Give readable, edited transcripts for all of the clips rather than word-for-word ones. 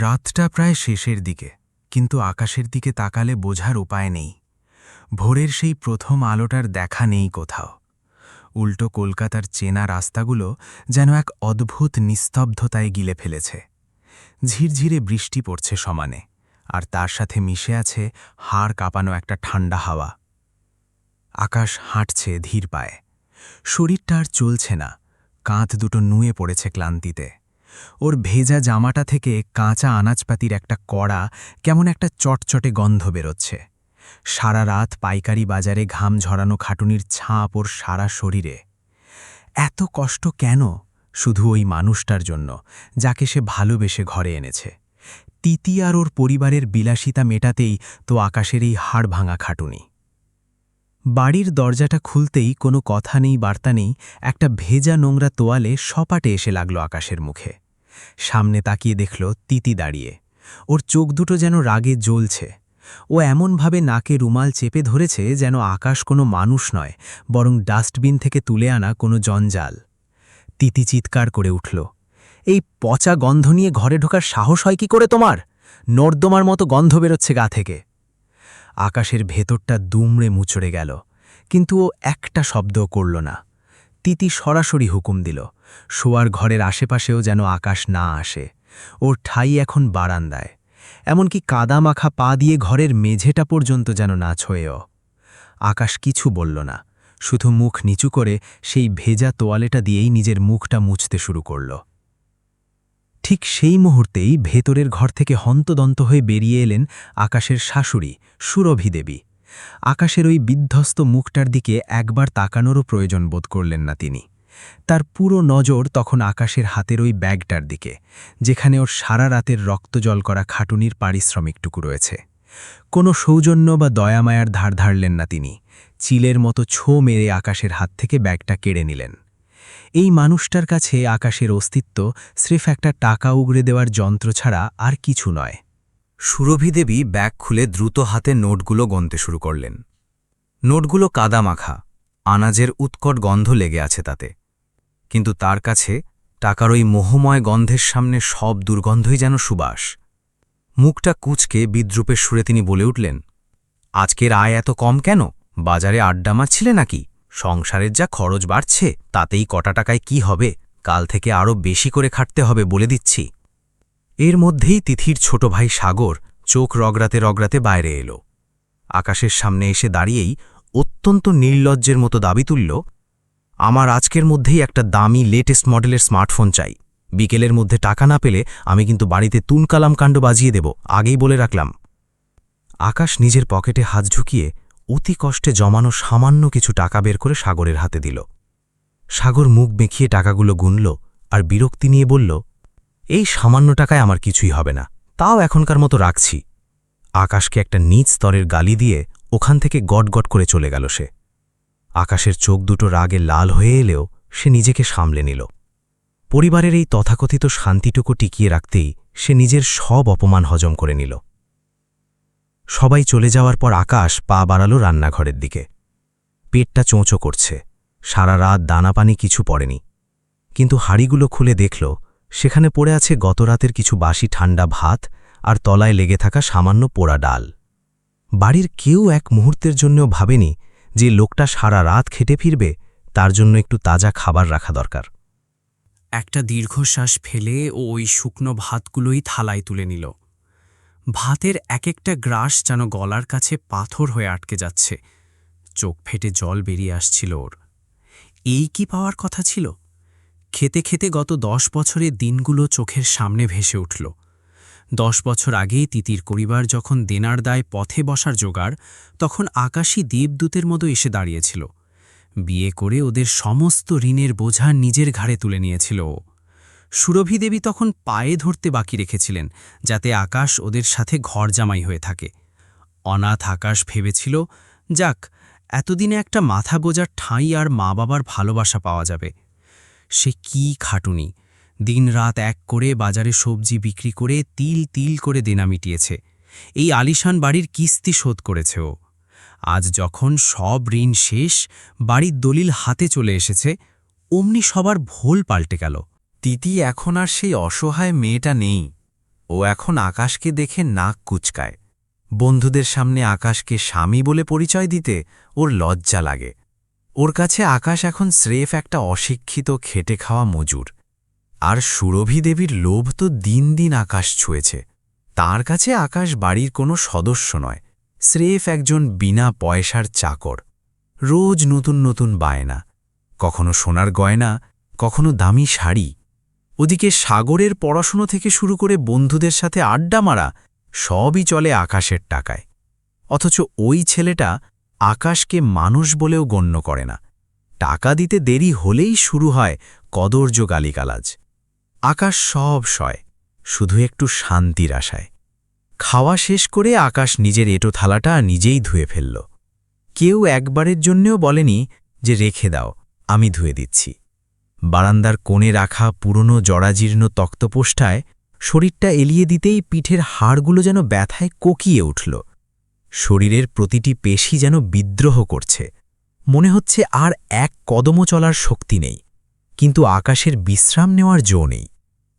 রাতটা প্রায় শেষের দিকে, কিন্তু আকাশের দিকে তাকালে বোঝার উপায় নেই। ভোরের সেই প্রথম আলোটার দেখা নেই কোথাও। উল্টো কলকাতার চেনা রাস্তাগুলো যেন এক অদ্ভুত নিস্তব্ধতায় গিলে ফেলেছে। ঝিরঝিরে বৃষ্টি পড়ছে সমানে, আর তার সাথে মিশে আছে হাড় কাঁপানো একটা ঠান্ডা হাওয়া। আকাশ হাঁটছে ধীর পায়ে। শরীরটা আর চলছে না, কাঁধ দুটো নুয়ে পড়েছে ক্লান্তিতে। ওর ভেজা জামাটা থেকে কাঁচা আনাজপাতির একটা কড়া কেমন একটা চটচটে গন্ধ বেরোচ্ছে। সারা রাত পাইকারি বাজারে ঘাম ঝরানো খাটুনির ছাপ ওর সারা শরীরে। এত কষ্ট কেন? শুধু ওই মানুষটার জন্য, যাকে সে ভালোবেসে ঘরে এনেছে। তিতি আর ওর পরিবারের বিলাসিতা মেটাতেই তো আকাশের এই হাড় ভাঙা খাটুনি। বাড়ির দরজাটা খুলতেই কোনো কথা নেই, বার্তা নেই, একটা ভেজা নোংরা তোয়ালে সপাটে এসে লাগল আকাশের মুখে। সামনে তাকিয়ে দেখল তিতি দাঁড়িয়ে। ওর চোখ দুটো যেন রাগে জ্বলছে। ও এমনভাবে নাকে রুমাল চেপে ধরেছে যেন আকাশ কোনো মানুষ নয়, বরং ডাস্টবিন থেকে তুলে আনা কোনো জঞ্জাল। তিতি চিৎকার করে উঠল, এই পচা গন্ধ নিয়ে ঘরে ঢোকার সাহস হয় কি করে তোমার? নর্দমার মতো গন্ধ বেরোচ্ছে গা থেকে। আকাশের ভেতরটা দুমড়ে মুচড়ে গেল, কিন্তু ও একটা শব্দও করল না। তিতি সরাসরি হুকুম দিল, শোয়ার ঘরের আশেপাশেও যেন আকাশ না আসে। ওর ঠাই এখন বারান্দায়, এমনকি কাদা মাখা পা দিয়ে ঘরের মেঝেটা পর্যন্ত যেন না ছোঁয়েও। আকাশ কিছু বলল না, শুধু মুখ নিচু করে সেই ভেজা তোয়ালেটা দিয়েই নিজের মুখটা মুছতে শুরু করল। ঠিক সেই মুহূর্তেই ভেতরের ঘর থেকে হন্তদন্ত হয়ে বেরিয়ে এলেন আকাশের শাশুড়ি সুরভি দেবী। আকাশের ওই বিধ্বস্ত মুখটার দিকে একবার তাকানোরও প্রয়োজন বোধ করলেন না তিনি। তার পুরো নজর তখন আকাশের হাতের ওই ব্যাগটার দিকে, যেখানে ওর সারা রাতের রক্তজল করা খাটুনির পারিশ্রমিকটুকু রয়েছে। কোনো সৌজন্য বা দয়ামায়ার ধার ধারলেন না তিনি। চিলের মতো ছো মেরে আকাশের হাত থেকে ব্যাগটা কেড়ে নিলেন। এই মানুষটার কাছে আকাশের অস্তিত্ব স্রেফ একটা টাকা উগড়ে দেওয়ার যন্ত্র ছাড়া আর কিছু নয়। সুরভি দেবী ব্যাগ খুলে দ্রুত হাতে নোটগুলো গণতে শুরু করলেন। নোটগুলো কাদামাখা, আনাজের উৎকট গন্ধ লেগে আছে তাতে। কিন্তু তার কাছে টাকার ওই মোহময় গন্ধের সামনে সব দুর্গন্ধই যেন সুবাস। মুখটা কুঁচকে বিদ্রুপের সুরে তিনি বলে উঠলেন, আজকের আয় এত কম কেন? বাজারে আড্ডা মারছিলে নাকি? সংসারের যা খরচ বাড়ছে তাতেই কটা টাকায় কি হবে? কাল থেকে আরও বেশি করে খাটতে হবে বলে দিচ্ছি। এর মধ্যেই তিথির ছোট ভাই সাগর চোখ রগড়াতে রগড়াতে বাইরে এলো। আকাশের সামনে এসে দাঁড়িয়েই অত্যন্ত নির্লজ্জের মতো দাবি তুলল, আমার আজকের মধ্যেই একটা দামি লেটেস্ট মডেলের স্মার্টফোন চাই। বিকেলের মধ্যে টাকা না পেলে আমি কিন্তু বাড়িতে তুনকালাম কাণ্ড বাজিয়ে দেব, আগেই বলে রাখলাম। আকাশ নিজের পকেটে হাত ঢুকিয়ে অতি কষ্টে জমানো সামান্য কিছু টাকা বের করে সাগরের হাতে দিল। সাগর মুখ বেঁকিয়ে টাকাগুলো গুনল আর বিরক্তি নিয়ে বলল, এই সামান্য টাকায় আমার কিছুই হবে না, তাও এখনকার মতো রাখছি। আকাশকে একটা নীচ স্তরের গালি দিয়ে ওখান থেকে গটগট করে চলে গেল সে। আকাশের চোখ দুটো রাগে লাল হয়ে এলেও সে নিজেকে সামলে নিল। পরিবারের এই তথাকথিত শান্তিটুকু টিকিয়ে রাখতেই সে নিজের সব অপমান হজম করে নিল। সবাই চলে যাওয়ার পর আকাশ পা বাড়াল রান্নাঘরের দিকে। পেটটা চোঁচো করছে, সারা রাত দানাপানি কিছু পড়েনি। কিন্তু হাঁড়িগুলো খুলে দেখল সেখানে পড়ে আছে গতরাতের কিছু বাসি ঠান্ডা ভাত আর তলায় লেগে থাকা সামান্য পোড়া ডাল। বাড়ির কেউ এক মুহূর্তের জন্যও ভাবেনি যে লোকটা সারা রাত খেটে ফিরবে, তার জন্য একটু তাজা খাবার রাখা দরকার। একটা দীর্ঘশ্বাস ফেলে ও ওই শুকনো ভাতগুলোই থালায় তুলে নিল। ভাতের এক একটা গ্রাস যেন গলার কাছে পাথর হয়ে আটকে যাচ্ছে। চোখ ফেটে জল বেরিয়ে আসছিল ওর। এই কি পাওয়ার কথা ছিল? খেতে খেতে গত 10 বছরের দিনগুলো চোখের সামনে ভেসে উঠল। 10 বছর আগেই তিতির পরিবার যখন দেনার দায় পথে বসার জোগাড়, তখন আকাশী দেবদূতের মতো এসে দাঁড়িয়েছিল। বিয়ে করে ওদের সমস্ত ঋণের বোঝা নিজের ঘাড়ে তুলে নিয়েছিল ও। সুরভি দেবী তখন পায়ে ধরতে বাকি রেখেছিলেন যাতে আকাশ ওদের সাথে ঘর জামাই হয়ে থাকে। অনাথ আকাশ ভেবেছিল, যাক, এতদিনে একটা মাথা বোঝার ঠাঁই আর মা বাবার ভালোবাসা পাওয়া যাবে। সে কি খাটুনি! দিনরাত এক করে বাজারে সবজি বিক্রি করে তিল তিল করে দেনা মিটিয়েছে। এই আলিশান বাড়ির কিস্তি শোধ করেছে ও। আজ যখন সব ঋণ শেষ, বাড়ির দলিল হাতে চলে এসেছে, অমনি সবার ভোল পাল্টে গেল। তিতি এখন আর সেই অসহায় মেয়েটা নেই। ও এখন আকাশকে দেখে নাক কুচকায়। বন্ধুদের সামনে আকাশকে স্বামী বলে পরিচয় দিতে ওর লজ্জা লাগে। ওর কাছে আকাশ এখন স্রেফ একটা অশিক্ষিত খেটে খাওয়া মজুর। আর সুরভি দেবীর লোভ তো দিন দিন আকাশ ছুঁয়েছে। তার কাছে আকাশ বাড়ির কোনো সদস্য নয়, স্রেফ একজন বিনা পয়সার চাকর। রোজ নতুন নতুন বায়না, কখনো সোনার গয়না, কখনো দামি শাড়ি। ওদিকে সাগরের পড়াশুনো থেকে শুরু করে বন্ধুদের সাথে আড্ডা মারা সবই চলে আকাশের টাকায়। অথচ ওই ছেলেটা আকাশকে মানুষ বলেও গণ্য করে না। টাকা দিতে দেরি হলেই শুরু হয় কদর্য গালিগালাজ। আকাশ সব সয়, শুধু একটু শান্তির আশায়। খাওয়া শেষ করে আকাশ নিজের এঁটো থালাটা নিজেই ধুয়ে ফেলল। কেউ একবারের জন্যেও বলেনি যে রেখে দাও, আমি ধুয়ে দিচ্ছি। বারান্দার কোণে রাখা পুরনো জরাজীর্ণ তক্তপোষ্ঠায় শরীরটা এলিয়ে দিতেই পিঠের হাড়গুলো যেন ব্যথায় কোকিয়ে উঠল। শরীরের প্রতিটি পেশি যেন বিদ্রোহ করছে। মনে হচ্ছে আর এক কদমও চলার শক্তি নেই, কিন্তু আকাশের বিশ্রাম নেওয়ার জো নেই।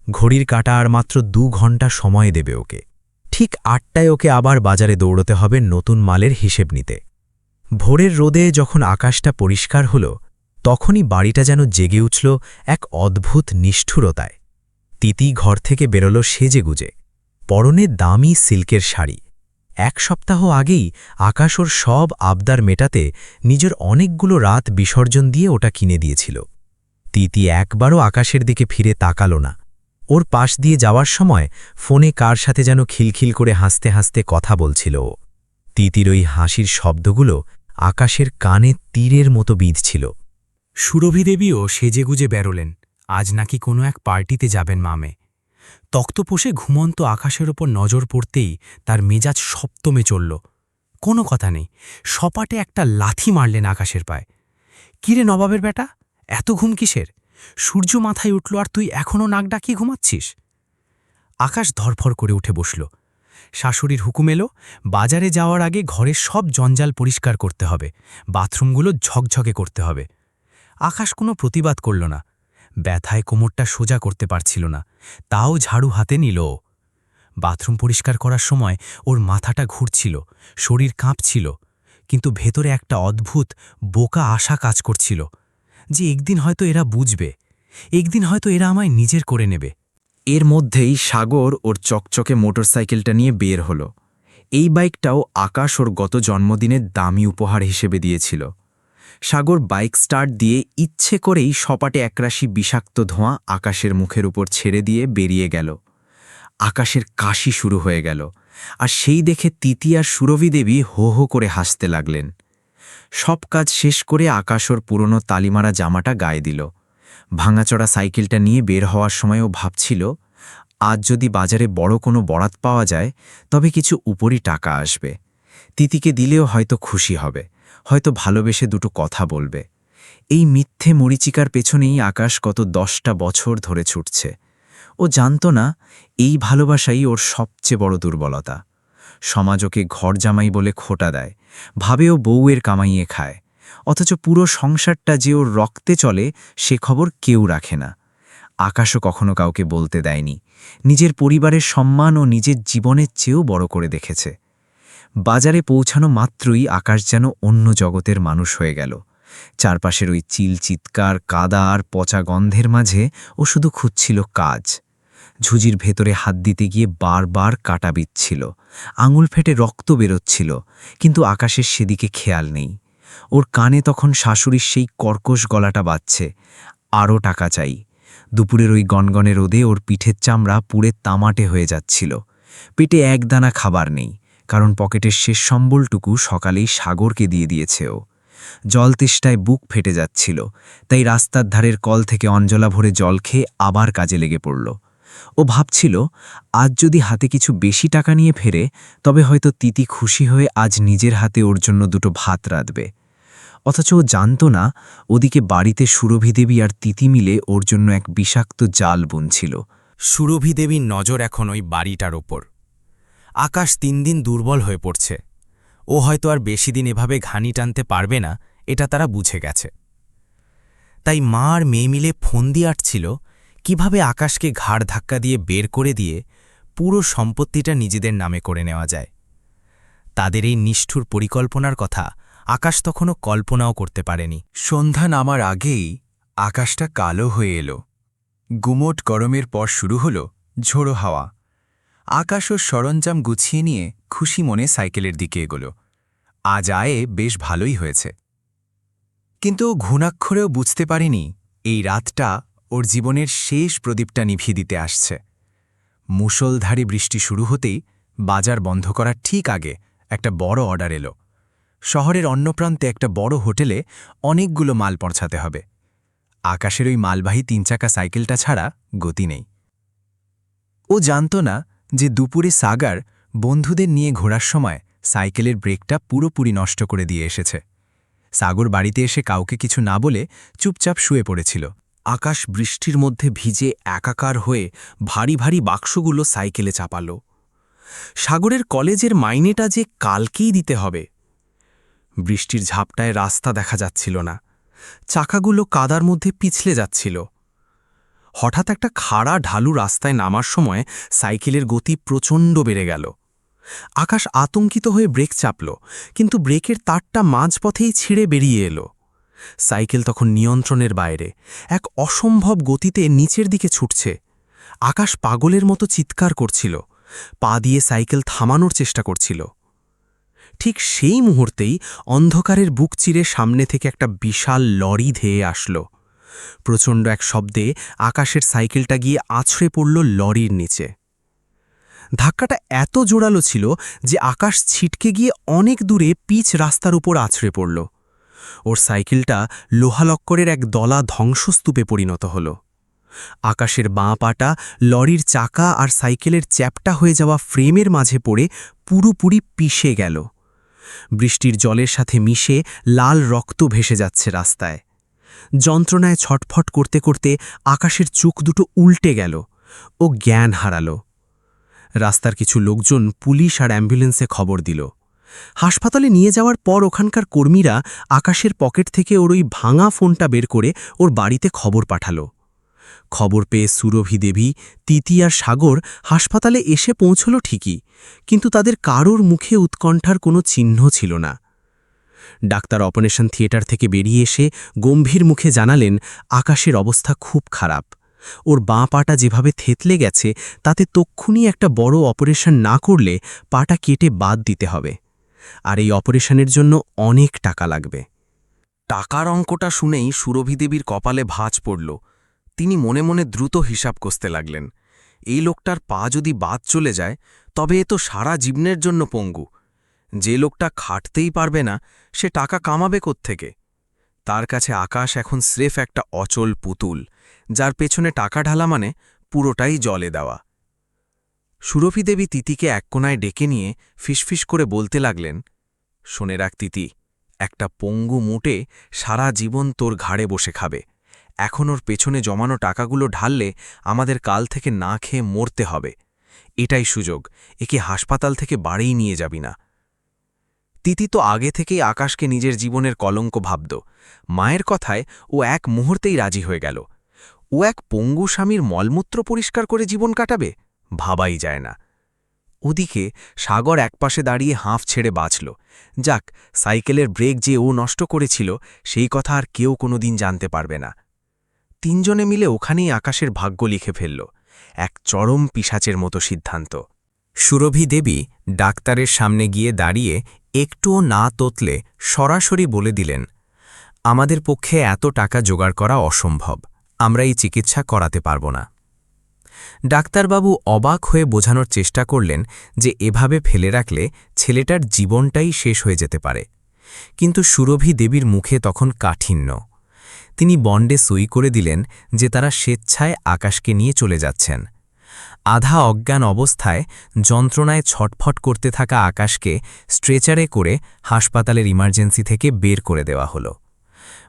ঘড়ির কাঁটা আর মাত্র 2 ঘন্টা সময় দেবে ওকে। ঠিক 8টায় ওকে আবার বাজারে দৌড়তে হবে নতুন মালের হিসেব নিতে। ভোরের রোদে যখন আকাশটা পরিষ্কার হল, তখনই বাড়িটা যেন জেগে উঠল এক অদ্ভুত নিষ্ঠুরতায়। তিতি ঘর থেকে বেরোল সেজেগুজে, পরনে দামি সিল্কের শাড়ি। 1 সপ্তাহ আগেই আকাশ ওর সব আবদার মেটাতে নিজের অনেকগুলো রাত বিসর্জন দিয়ে ওটা কিনে দিয়েছিল। তিতি একবারও আকাশের দিকে ফিরে তাকাল না। ওর পাশ দিয়ে যাওয়ার সময় ফোনে কার সাথে যেন খিলখিল করে হাসতে হাসতে কথা বলছিল ও। তিতির ওই হাসির শব্দগুলো আকাশের কানে তীরের মতো বিঁধছিল। সুরভি দেবীও সেজেগুজে বেরোলেন, আজ নাকি কোনো এক পার্টিতে যাবেন মামে। তক্তপোষে ঘুমন্ত আকাশের ওপর নজর পড়তেই তার মেজাজ সপ্তমে চলল। কোনো কথা নেই, সপাটে একটা লাথি মারলেন আকাশের পায়ে। কিরে নবাবের বেটা, এত ঘুম কিসের? সূর্য মাথায় উঠল আর তুই এখনও নাক ডাকিয়ে ঘুমাচ্ছিস? আকাশ ধরফর করে উঠে বসল। শাশুড়ির হুকুম এলো, বাজারে যাওয়ার আগে ঘরের সব জঞ্জাল পরিষ্কার করতে হবে, বাথরুমগুলো ঝকঝকে করতে হবে। আকাশ কোনো প্রতিবাদ করল না। ব্যথায় কোমরটা সোজা করতে পারছিল না, তাও ঝাড়ু হাতে নিল ও। বাথরুম পরিষ্কার করার সময় ওর মাথাটা ঘুরছিল, শরীর কাঁপছিল, কিন্তু ভেতরে একটা অদ্ভুত বোকা আশা কাজ করছিল যে একদিন হয়তো এরা বুঝবে, একদিন হয়তো এরা আমায় নিজের করে নেবে। এর মধ্যেই সাগর ওর চকচকে মোটরসাইকেলটা নিয়ে বের হল। এই বাইকটাও আকাশ ওর গত জন্মদিনের দামি উপহার হিসেবে দিয়েছিল। সাগর বাইক স্টার্ট দিয়ে ইচ্ছে করেই সপাটে একরাশি বিষাক্ত ধোঁয়া আকাশের মুখের উপর ছেড়ে দিয়ে বেরিয়ে গেল। আকাশের কাশি শুরু হয়ে গেল, আর সেই দেখে তিতি আর সুরভি দেবী হো হো করে হাসতে লাগলেন। সব কাজ শেষ করে আকাশ ওর পুরনো তালিমারা জামাটা গায়ে দিল। ভাঙাচড়া সাইকেলটা নিয়ে বের হওয়ার সময়ও ভাবছিল, আজ যদি বাজারে বড় কোনো বরাত পাওয়া যায় তবে কিছু উপরি টাকা আসবে। তিতিকে দিলেও হয়তো খুশি হবে, হয়তো ভালোবেসে দুটো কথা বলবে। এই মিথ্যে মরিচিকার পেছনেই আকাশ গত 10টা বছর ধরে ছুটছে। ও জানত না এই ভালোবাসাই ওর সবচেয়ে বড় দুর্বলতা। সমাজ ওকে ঘর জামাই বলে খোটা দেয়, ভাবেও বউয়ের কামাইয়ে খায়, অথচ পুরো সংসারটা যে ওর রক্তে চলে সে খবর কেউ রাখে না। আকাশও কখনো কাউকে বলতে দেয়নি, নিজের পরিবারের সম্মান ও নিজের জীবনের চেয়েও বড় করে দেখেছে। বাজারে পৌঁছানো মাত্রই আকাশ যেন অন্য জগতের মানুষ হয়ে গেল। চারপাশের ওই চিল চিৎকার, কাদা আর পচা গন্ধের মাঝে ও শুধু খুঁজছিল কাজ। ঝুঁজির ভেতরে হাত দিতে গিয়ে বারবার কাটা বিচ্ছিল, আঙুল ফেটে রক্ত বেরোচ্ছিল, কিন্তু আকাশের সেদিকে খেয়াল নেই। ওর কানে তখন শাশুড়ির সেই কর্কশ গলাটা বাজছে, আরও টাকা চাই। দুপুরের ওই গনগনে রোদে ওর পিঠের চামড়া পুড়ে তামাটে হয়ে যাচ্ছিল। পেটে একদানা খাবার নেই, কারণ পকেটের শেষ সম্বলটুকু সকালেই সাগরকে দিয়ে দিয়েছে ও। জল তেষ্টায় বুক ফেটে যাচ্ছিল, তাই রাস্তার ধারের কল থেকে অঞ্জলা ভরে জল খেয়ে আবার কাজে লেগে পড়ল। ও ভাবছিল, আজ যদি হাতে কিছু বেশি টাকা নিয়ে ফেরে তবে হয়তো তিতি খুশি হয়ে আজ নিজের হাতে ওর জন্য দুটো ভাত রাঁধবে। অথচ ও জানত না ওদিকে বাড়িতে সুরভি দেবী আর তিতি মিলে ওর জন্য এক বিষাক্ত জাল বুনছিল। সুরভি দেবীর নজর এখন ওই বাড়িটার ওপর। আকাশ 3 দিন দুর্বল হয়ে পড়ছে। ও হয়তো আর বেশি দিন এভাবে ঘানি টানতে পারবে না, এটা তারা বুঝে গেছে। তাই মা আর মেয়ে মিলে ফোন দিয়ে আটছিল কিভাবে আকাশকে ঘাড় ধাক্কা দিয়ে বের করে দিয়ে পুরো সম্পত্তিটা নিজেদের নামে করে নেওয়া যায়। তাদের এই নিষ্ঠুর পরিকল্পনার কথা আকাশ তখনও কল্পনাও করতে পারেনি। সন্ধ্যা নামার আগেই আকাশটা কালো হয়ে এলো। গুমোট গরমের পর শুরু হলো ঝোড়ো হাওয়া। আকাশ ও সরঞ্জাম গুছিয়ে নিয়ে খুশি মনে সাইকেলের দিকে এগোলো। আজ আয়ে বেশ ভালোই হয়েছে। কিন্তু ও ঘুণাক্ষরেও বুঝতে পারেনি এই রাতটা ওর জীবনের শেষ প্রদীপটা নিভিয়ে দিতে আসছে। মুষলধারে বৃষ্টি শুরু হতেই বাজার বন্ধ করার ঠিক আগে একটা বড় অর্ডার এলো। শহরের অন্য প্রান্তে একটা বড় হোটেলে অনেকগুলো মাল পৌঁছাতে হবে। আকাশের ওই মালবাহী 3 চাকা সাইকেলটা ছাড়া গতি নেই। ও জানত না যে দুপুরে সাগার বন্ধুদের নিয়ে ঘোরার সময় সাইকেলের ব্রেকটা পুরোপুরি নষ্ট করে দিয়ে এসেছে। সাগর বাড়িতে এসে কাউকে কিছু না বলে চুপচাপ শুয়ে পড়েছিল। আকাশ বৃষ্টির মধ্যে ভিজে একাকার হয়ে ভারী ভারী বাক্সগুলো সাইকেলে চাপালো। সাগরের কলেজের মাইনেটা যে কালকেই দিতে হবে। বৃষ্টির ঝাপটায় রাস্তা দেখা যাচ্ছিল না। চাকাগুলো কাদার মধ্যে পিছলে যাচ্ছিল। হঠাৎ একটা খাড়া ঢালু রাস্তায় নামার সময় সাইকেলের গতি প্রচণ্ড বেড়ে গেল। আকাশ আতঙ্কিত হয়ে ব্রেক চাপল, কিন্তু ব্রেকের তারটা মাঝপথেই ছিঁড়ে বেরিয়ে এলো। সাইকেল তখন নিয়ন্ত্রণের বাইরে, এক অসম্ভব গতিতে নিচের দিকে ছুটছে। আকাশ পাগলের মতো চিৎকার করছিল, পা দিয়ে সাইকেল থামানোর চেষ্টা করছিল। ঠিক সেই মুহূর্তেই অন্ধকারের বুক চিরে সামনে থেকে একটা বিশাল লরি ধেয়ে আসলো। প্রচণ্ড এক শব্দে আকাশের সাইকেলটা গিয়ে আছড়ে পড়ল লরির নিচে। ধাক্কাটা এত জোরালো ছিল যে আকাশ ছিটকে গিয়ে অনেক দূরে পিচ রাস্তার উপর আছড়ে পড়ল। ওর সাইকেলটা লোহালক্করের এক দলা ধ্বংসস্তূপে পরিণত হল। আকাশের বাঁ পাটা লরির চাকা আর সাইকেলের চ্যাপ্টা হয়ে যাওয়া ফ্রেমের মাঝে পড়ে পুরোপুরি পিষে গেল। বৃষ্টির জলের সাথে মিশে লাল রক্ত ভেসে যাচ্ছে রাস্তায়। যন্ত্রণায় ছটফট করতে করতে আকাশের চোখ দুটো উল্টে গেল। ও জ্ঞান হারালো। রাস্তার কিছু লোকজন পুলিশ আর অ্যাম্বুলেন্সে খবর দিল। হাসপাতালে নিয়ে যাওয়ার পর ওখানকার কর্মীরা আকাশের পকেট থেকে ওর ওই ভাঙা ফোনটা বের করে ওর বাড়িতে খবর পাঠালো। খবর পেয়ে সুরভি দেবী, তিতি আর সাগর হাসপাতালে এসে পৌঁছল ঠিকই, কিন্তু তাদের কারোর মুখে উৎকণ্ঠার কোনো চিহ্ন ছিল না। ডাক্তার অপারেশন থিয়েটার থেকে বেরিয়ে এসে গম্ভীর মুখে জানালেন আকাশের অবস্থা খুব খারাপ। ওর বাঁ পাটা যেভাবে থেতলে গেছে তাতে তক্ষুনি একটা বড় অপারেশন না করলে পাটা কেটে বাদ দিতে হবে, আর এই অপারেশনের জন্য অনেক টাকা লাগবে। টাকার অঙ্কটা শুনেই সুরভি দেবীর কপালে ভাঁজ পড়ল। তিনি মনে মনে দ্রুত হিসাব কষতে লাগলেন। এই লোকটার পা যদি বাদ চলে যায় তবে এ তো সারা জীবনের জন্য পঙ্গু। যে লোকটা খাটতেই পারবে না সে টাকা কামাবে কোত্থেকে? তার কাছে আকাশ এখন স্রেফ একটা অচল পুতুল, যার পেছনে টাকা ঢালা মানে পুরোটাই জলে দেওয়া। সুরভি দেবী তিতিকে এক কোনায় ডেকে নিয়ে ফিসফিস করে বলতে লাগলেন, শোনে রাখ তিতি, একটা পঙ্গু মুটে সারা জীবন তোর ঘাড়ে বসে খাবে। এখন ওর পেছনে জমানো টাকাগুলো ঢাললে আমাদের কাল থেকে না খেয়ে মরতে হবে। এটাই সুযোগ, একে হাসপাতাল থেকে বাড়িই নিয়ে যাবি না। তিতি তো আগে থেকেই আকাশকে নিজের জীবনের কলঙ্ক ভাবত। মায়ের কথায় ও এক মুহূর্তেই রাজি হয়ে গেল। ও এক পঙ্গু স্বামীর মলমূত্র পরিষ্কার করে জীবন কাটাবে, ভাবাই যায় না। ওদিকে সাগর একপাশে দাঁড়িয়ে হাঁফ ছেড়ে বাঁচল। যাক, সাইকেলের ব্রেক যে ও নষ্ট করেছিল সেই কথা আর কেউ কোনোদিন জানতে পারবে না। তিনজনে মিলে ওখানেই আকাশের ভাগ্য লিখে ফেলল, এক চরম পিশাচের মতো সিদ্ধান্ত। সুরভি দেবী ডাক্তারের সামনে গিয়ে দাঁড়িয়ে একটুও না তোতলে সরাসরি বলে দিলেন, আমাদের পক্ষে এত টাকা জোগাড় করা অসম্ভব, আমরা এই চিকিৎসা করাতে পারব না। ডাক্তারবাবু অবাক হয়ে বোঝানোর চেষ্টা করলেন যে এভাবে ফেলে রাখলে ছেলেটার জীবনটাই শেষ হয়ে যেতে পারে, কিন্তু সুরভি দেবীর মুখে তখন কাঠিন্য। তিনি বন্ডে সই করে দিলেন যে তারা স্বেচ্ছায় আকাশকে নিয়ে চলে যাচ্ছেন। আধা অজ্ঞান অবস্থায় যন্ত্রণায় ছটফট করতে থাকা আকাশকে স্ট্রেচারে করে হাসপাতালের ইমার্জেন্সি থেকে বের করে দেওয়া হলো।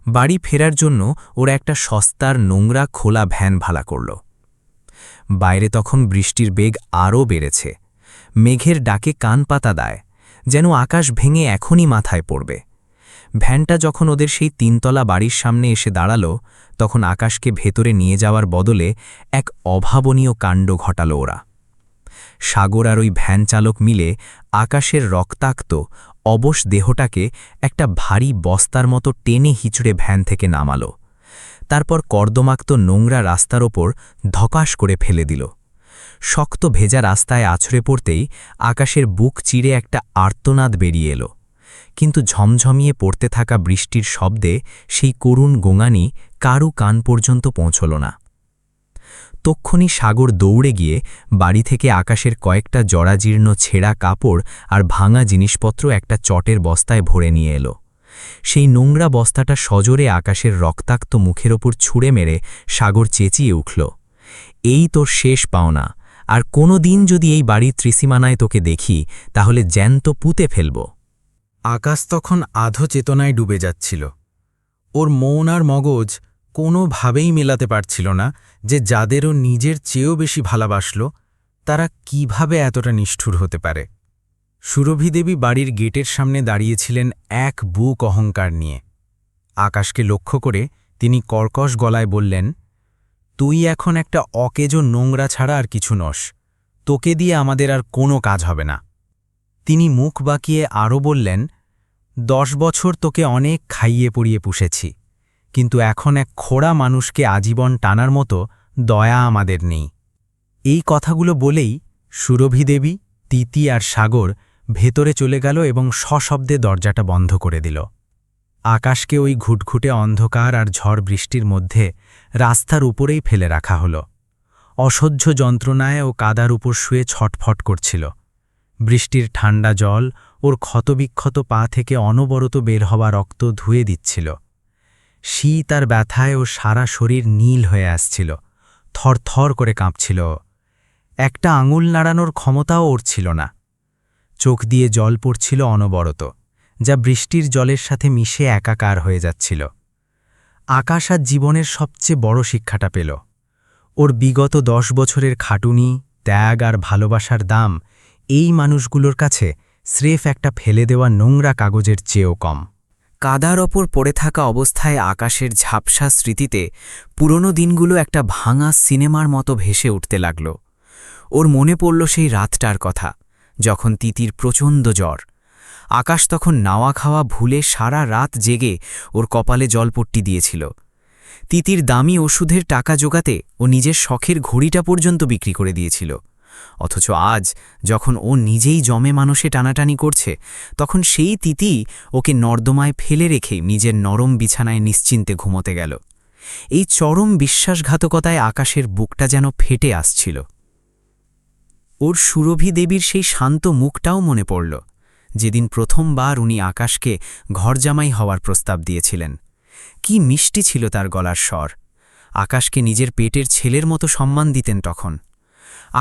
বাড়ি ফেরার জন্য ওরা একটা সস্তার নোংরা খোলা ভ্যান ভাড়া করল। বাইরে তখন বৃষ্টির বেগ আরও বেড়েছে। মেঘের ডাকে কান পাতা দেয়, যেন আকাশ ভেঙে এখনই মাথায় পড়বে। ভ্যানটা যখন ওদের সেই 3 তলা বাড়ির সামনে এসে দাঁড়াল, তখন আকাশকে ভেতরে নিয়ে যাওয়ার বদলে এক অভাবনীয় কাণ্ড ঘটাল ওরা। সাগর আর ওই ভ্যান চালক মিলে আকাশের রক্তাক্ত অবশ দেহটাকে একটা ভারী বস্তার মতো টেনে হিচড়ে ভ্যান থেকে নামালো। তারপর কর্দমাক্ত নোংরা রাস্তার ওপর ধকাশ করে ফেলে দিল। শক্ত ভেজা রাস্তায় আছড়ে পড়তেই আকাশের বুক চিরে একটা আর্তনাদ বেরিয়ে এলো। কিন্তু ঝমঝমিয়ে পড়তে থাকা বৃষ্টির শব্দে সেই করুণ গোঙানি কারু কান পর্যন্ত পৌঁছল না। তক্ষুনি সাগর দৌড়ে গিয়ে বাড়ি থেকে আকাশের কয়েকটা জরাজীর্ণ ছেঁড়া কাপড় আর ভাঙা জিনিসপত্র একটা চটের বস্তায় ভরে নিয়ে এলো। সেই নোংরা বস্তাটা সজোরে আকাশের রক্তাক্ত মুখের ওপর ছুঁড়ে মেরে সাগর চেঁচিয়ে উঠল, এই তোর শেষ পাওনা, আর কোনো দিন যদি এই বাড়ির ত্রিসীমানায় তোকে দেখি তাহলে জ্যান্ত পুঁতে ফেলব। আকাশ তখন আধো চেতনায় ডুবে যাচ্ছিল। ওর মন আর মগজ কোনোভাবেই মেলাতে পারছিল না যে যাদেরও নিজের চেয়েও বেশি ভালোবাসল তারা কিভাবে এতটা নিষ্ঠুর হতে পারে। সুরভিদেবী বাড়ির গেটের সামনে দাঁড়িয়েছিলেন এক বুক অহংকার নিয়ে। আকাশকে লক্ষ্য করে তিনি কর্কশ গলায় বললেন, তুই এখন একটা অকেজো নোংরা ছাড়া আর কিছু নস, তোকে দিয়ে আমাদের আর কোনো কাজ হবে না। তিনি মুখ বাঁকিয়ে আরও বললেন, 10 বছর তোকে অনেক খাইয়ে পড়িয়ে পুষেছি, কিন্তু এখন এক খোড়া মানুষকে আজীবন টানার মতো দয়া আমাদের নেই। এই কথাগুলো বলেই সুরভিদেবী, তিতি আর সাগর ভেতরে চলে গেল এবং সশব্দে দরজাটা বন্ধ করে দিল। আকাশকে ওই ঘুটঘুটে অন্ধকার আর ঝড় বৃষ্টির মধ্যে রাস্তার উপরেই ফেলে রাখা হলো। অসহ্য যন্ত্রণায় ও কাদার উপর শুয়ে ছটফট করছিল। বৃষ্টির ঠান্ডা জল ওর ক্ষতবিক্ষত পা থেকে অনবরত বের হওয়া রক্ত ধুয়ে দিচ্ছিল। শীত আর ব্যথায় ও সারা শরীর নীল হয়ে আসছিল, থরথর করে কাঁপছিল। একটা আঙুল নাড়ানোর ক্ষমতাও ওর ছিল না। চোখ দিয়ে জল পড়ছিল অনবরত, যা বৃষ্টির জলের সাথে মিশে একাকার হয়ে যাচ্ছিল। আকাশ আজ জীবনের সবচেয়ে বড় শিক্ষাটা পেল। ওর বিগত 10 বছরের খাটুনি, ত্যাগ আর ভালোবাসার দাম এই মানুষগুলোর কাছে স্রেফ একটা ফেলে দেওয়া নোংরা কাগজের চেয়েও কম। কাদার ওপর পড়ে থাকা অবস্থায় আকাশের ঝাপসা স্মৃতিতে পুরনো দিনগুলো একটা ভাঙা সিনেমার মতো ভেসে উঠতে লাগল। ওর মনে পড়ল সেই রাতটার কথা, যখন তিতির প্রচণ্ড জ্বর। আকাশ তখন নাওয়া খাওয়া ভুলে সারা রাত জেগে ওর কপালে জলপট্টি দিয়েছিল। তিতির দামি ওষুধের টাকা জোগাতে ও নিজের শখের ঘড়িটা পর্যন্ত বিক্রি করে দিয়েছিল। অথচ আজ যখন ও নিজেই জমে মানুষে টানাটানি করছে, তখন সেই তিতি ওকে নর্দমায় ফেলে রেখে নিজের নরম বিছানায় নিশ্চিন্তে ঘুমোতে গেল। এই চরম বিশ্বাসঘাতকতায় আকাশের বুকটা যেন ফেটে আসছিল। ওর সুরভি দেবীর সেই শান্ত মুখটাও মনে পড়ল, যেদিন প্রথমবার উনি আকাশকে ঘরজামাই হওয়ার প্রস্তাব দিয়েছিলেন। কি মিষ্টি ছিল তার গলার স্বর। আকাশকে নিজের পেটের ছেলের মতো সম্মান দিতেন তখন।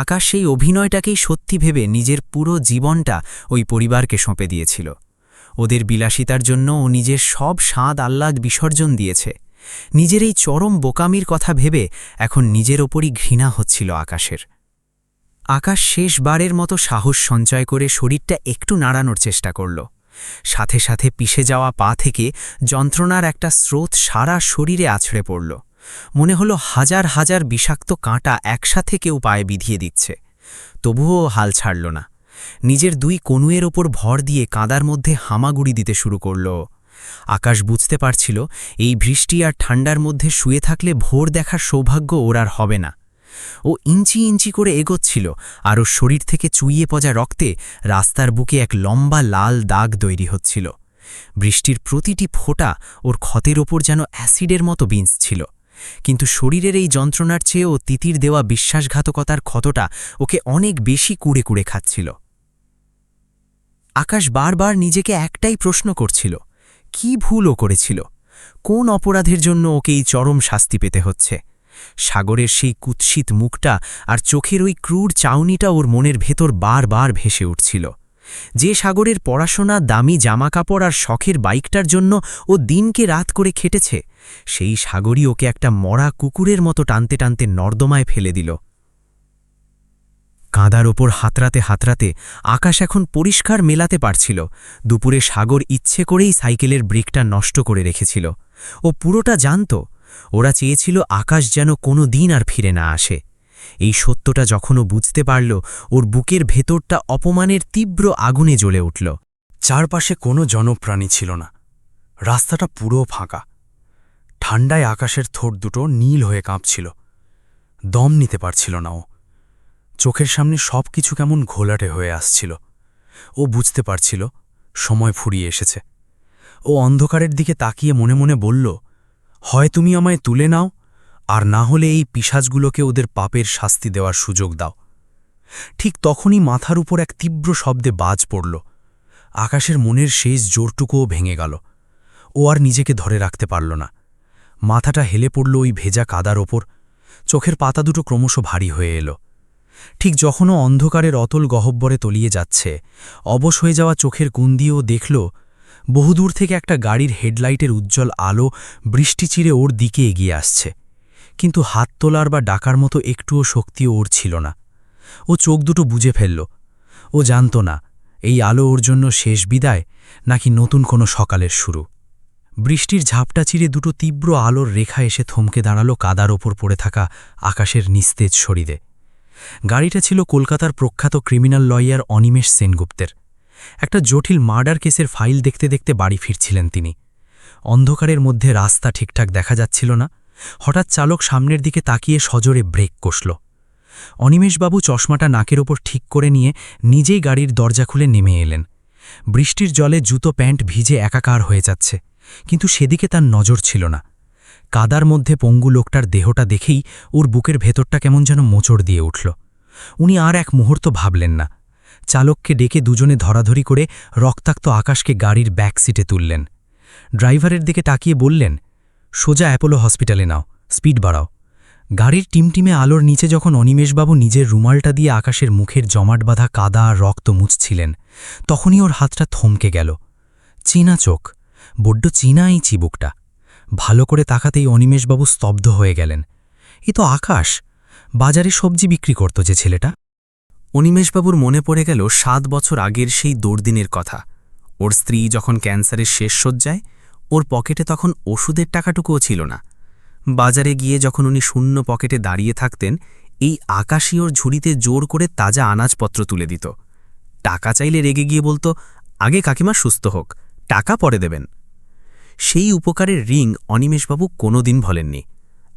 আকাশ সেই অভিনয়টাকেই সত্যি ভেবে নিজের পুরো জীবনটা ওই পরিবারকে সঁপে দিয়েছিল। ওদের বিলাসিতার জন্য ও নিজের সব স্বাদ আহ্লাদ বিসর্জন দিয়েছে। নিজের এই চরম বোকামির কথা ভেবে এখন নিজের ওপরই ঘৃণা হচ্ছিল আকাশের। আকাশ শেষবারের মতো সাহস সঞ্চয় করে শরীরটা একটু নাড়ানোর চেষ্টা করল। সাথে সাথে পিষে যাওয়া পা থেকে যন্ত্রণার একটা স্রোত সারা শরীরে আছড়ে পড়ল। মনে হলো হাজার হাজার বিষাক্ত কাঁটা একসাথে কেউ পায়ে বিধিয়ে দিচ্ছে। তবুও হাল ছাড়ল না। নিজের 2 কনুয়ের ওপর ভর দিয়ে কাঁদার মধ্যে হামাগুড়ি দিতে শুরু করল। আকাশ বুঝতে পারছিল এই বৃষ্টি আর ঠান্ডার মধ্যে শুয়ে থাকলে ভোর দেখার সৌভাগ্য ওর আর হবে না। ও ইঞ্চি ইঞ্চি করে এগোচ্ছিল, আর ওর শরীর থেকে চুইয়ে পজা রক্তে রাস্তার বুকে এক লম্বা লাল দাগ তৈরি হচ্ছিল। বৃষ্টির প্রতিটি ফোঁটা ওর ক্ষতের ওপর যেন অ্যাসিডের মতো বিঁধছিল। কিন্তু শরীরের এই যন্ত্রণার চেয়েও তিতির দেওয়া বিশ্বাসঘাতকতার ক্ষতটা ওকে অনেক বেশি কুড়ে কুড়ে খাচ্ছিল। আকাশ বারবার নিজেকে একটাই প্রশ্ন করছিল, কি ভুল ও করেছিল? কোন অপরাধের জন্য ওকে এই চরম শাস্তি পেতে হচ্ছে? সাগরের সেই কুৎসিত মুখটা আর চোখের ওই ক্রূর চাউনিটা ওর মনের ভেতর বারবার ভেসে উঠছিল। যে সাগরের পড়াশোনা, দামি জামাকাপড় আর শখের বাইকটার জন্য ও দিনকে রাত করে খেটেছে, সেই সাগরই ওকে একটা মরা কুকুরের মতো টানতে টানতে নর্দমায় ফেলে দিল। কাঁদার ওপর হাতরাতে হাতরাতে আকাশ এখন পরিষ্কার মেলাতে পারছিল দুপুরে সাগর ইচ্ছে করেই সাইকেলের ব্রেকটা নষ্ট করে রেখেছিল। ও পুরোটা জানত। ওরা চেয়েছিল আকাশ যেন কোনো দিন আর ফিরে না আসে। এই সত্যটা যখন ও বুঝতে পারল, ওর বুকের ভেতরটা অপমানের তীব্র আগুনে জ্বলে উঠল। চারপাশে কোনো জনপ্রাণী ছিল না। রাস্তাটা পুরো ফাঁকা। ঠান্ডায় আকাশের ঠোঁট দুটো নীল হয়ে কাঁপছিল। দম নিতে পারছিল না ও। চোখের সামনে সব কিছু কেমন ঘোলাটে হয়ে আসছিল। ও বুঝতে পারছিল সময় ফুরিয়ে এসেছে। ও অন্ধকারের দিকে তাকিয়ে মনে মনে বলল, হয় তুমি আমায় তুলে নাও, আর না হলে এই পিশাচগুলোকে ওদের পাপের শাস্তি দেওয়ার সুযোগ দাও। ঠিক তখনই মাথার উপর এক তীব্র শব্দে বাজ পড়ল। আকাশের মনের শেষ জোরটুকুও ভেঙে গেল। ও আর নিজেকে ধরে রাখতে পারল না। মাথাটা হেলে পড়ল ওই ভেজা কাদার ওপর। চোখের পাতা দুটো ক্রমশ ভারী হয়ে এলো। ঠিক যখনও অন্ধকারের অতল গহ্বরে তলিয়ে যাচ্ছে, অবশ হয়ে যাওয়া চোখের কুন দিয়েও দেখল বহুদূর থেকে একটা গাড়ির হেডলাইটের উজ্জ্বল আলো বৃষ্টি চিরে ওর দিকে এগিয়ে আসছে। কিন্তু হাত তোলার বা ডাকার মতো একটুও শক্তিও ওর ছিল না। ও চোখ দুটো বুজে ফেলল। ও জানত না এই আলো ওর জন্য শেষ বিদায় নাকি নতুন কোনো সকালের শুরু। বৃষ্টির ঝাপটা চিরে দুটো তীব্র আলোর রেখা এসে থমকে দাঁড়ালো কাদার ওপর পড়ে থাকা আকাশের নিস্তেজ শরীরে। গাড়িটা ছিল কলকাতার প্রখ্যাত ক্রিমিনাল লয়ার অনিমেষ সেনগুপ্তের। একটা জটিল মার্ডার কেসের ফাইল দেখতে দেখতে বাড়ি ফিরছিলেন তিনি। অন্ধকারের মধ্যে রাস্তা ঠিকঠাক দেখা যাচ্ছিল না। হঠাৎ চালক সামনের দিকে তাকিয়ে সজোরে ব্রেক কষল। অনিমেষবাবু চশমাটা নাকের ওপর ঠিক করে নিয়ে নিজেই গাড়ির দরজা খুলে নেমে এলেন। বৃষ্টির জলে জুতো প্যান্ট ভিজে একাকার হয়ে যাচ্ছে, কিন্তু সেদিকে তার নজর ছিল না। কাদার মধ্যে পঙ্গু লোকটার দেহটা দেখেই ওর বুকের ভেতরটা কেমন যেন মোচড় দিয়ে উঠল। উনি আর এক মুহূর্ত ভাবলেন না। চালককে ডেকে দুজনে ধরাধরি করে রক্তাক্ত আকাশকে গাড়ির ব্যাক সিটে তুললেন। ড্রাইভারের দিকে তাকিয়ে বললেন, সোজা অ্যাপোলো হসপিটালে নাও, স্পিড বাড়াও। গাড়ির টিমটিমে আলোর নিচে যখন অনিমেষবাবু নিজের রুমালটা দিয়ে আকাশের মুখের জমাট বাঁধা কাদা আর রক্ত মুছছিলেন, তখনই ওর হাতটা থমকে গেল। চীনা চোখ, বড্ড চীনা এই চিবুকটা। ভালো করে তাকাতেই অনিমেষবাবু স্তব্ধ হয়ে গেলেন। এ তো আকাশ, বাজারে সবজি বিক্রি করত যে ছেলেটা। অনিমেষবাবুর মনে পড়ে গেল 7 বছর আগের সেই দৌড়দিনের কথা। ওর স্ত্রী যখন ক্যান্সারের শেষ শয্যায়, ওর পকেটে তখন ওষুধের টাকাটুকুও ছিল না। বাজারে গিয়ে যখন উনি শূন্য পকেটে দাঁড়িয়ে থাকতেন, এই আকাশই ওর ঝুড়িতে জোর করে তাজা আনাজপত্র তুলে দিত। টাকা চাইলে রেগে গিয়ে বলতো, আগে কাকিমা সুস্থ হোক, টাকা পরে দেবেন। সেই উপকারের রিং অনিমেষবাবু কোনোদিন ভোলেননি।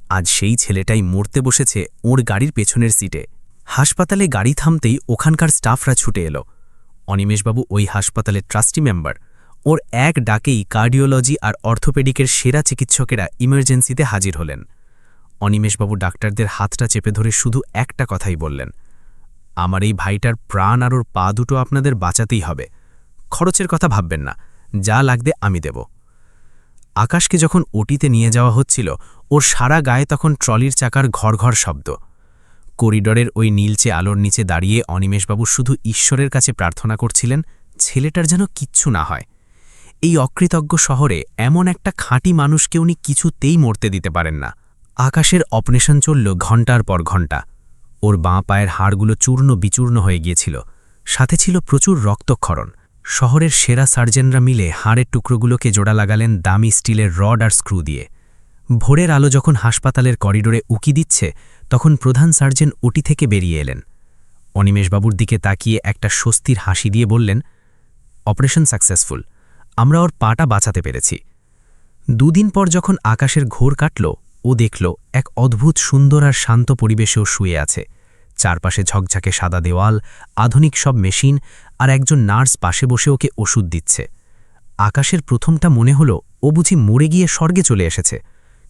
আজ সেই ছেলেটাই মরতে বসেছে ওর গাড়ির পেছনের সিটে। হাসপাতালে গাড়ি থামতেই ওখানকার স্টাফরা ছুটে এলো। অনিমেষবাবু ওই হাসপাতালের ট্রাস্টি মেম্বার। ওর এক ডাকেই কার্ডিওলজি আর অর্থোপেডিকের সেরা চিকিৎসকেরা ইমার্জেন্সিতে হাজির হলেন। অনিমেষবাবু ডাক্তারদের হাতটা চেপে ধরে শুধু একটা কথাই বললেন, আমার এই ভাইটার প্রাণ আর ওর পা দুটো আপনাদের বাঁচাতেই হবে। খরচের কথা ভাববেন না, যা লাগবে আমি দেব। আকাশকে যখন ওটিতে নিয়ে যাওয়া হচ্ছিল, ওর সারা গায়ে তখন ট্রলির চাকার ঘর শব্দ। করিডরের ওই নীলচে আলোর নিচে দাঁড়িয়ে অনিমেষবাবু শুধু ঈশ্বরের কাছে প্রার্থনা করছিলেন, ছেলেটার যেন কিচ্ছু না হয়। এই অকৃতজ্ঞ শহরে এমন একটা খাঁটি মানুষকে উনি কিছুতেই মরতে দিতে পারেন না। আকাশের অপারেশন চলল ঘণ্টার পর ঘণ্টা। ওর বাঁ পায়ের হাড়গুলো চূর্ণ বিচূর্ণ হয়ে গিয়েছিল, সাথে ছিল প্রচুর রক্তক্ষরণ। শহরের সেরা সার্জেনরা মিলে হাড়ের টুকরোগুলোকে জোড়া লাগালেন দামি স্টিলের রড আর স্ক্রু দিয়ে। ভোরের আলো যখন হাসপাতালের করিডোরে উকি দিচ্ছে, তখন প্রধান সার্জন ওটি থেকে বেরিয়ে এলেন। অনিমেষবাবুর দিকে তাকিয়ে একটা স্বস্তির হাসি দিয়ে বললেন, অপারেশন সাকসেসফুল, আমরা ওর পাটা বাঁচাতে পেরেছি। 2 দিন পর যখন আকাশের ঘোর কাটল, ও দেখল এক অদ্ভুত সুন্দর আর শান্ত পরিবেশেও শুয়ে আছে। চারপাশে ঝকঝকে সাদা দেওয়াল, আধুনিক সব মেশিন, আর একজন নার্স পাশে বসে ওকে ওষুধ দিচ্ছে। আকাশের প্রথমটা মনে হল ও বুঝি মরে গিয়ে স্বর্গে চলে এসেছে,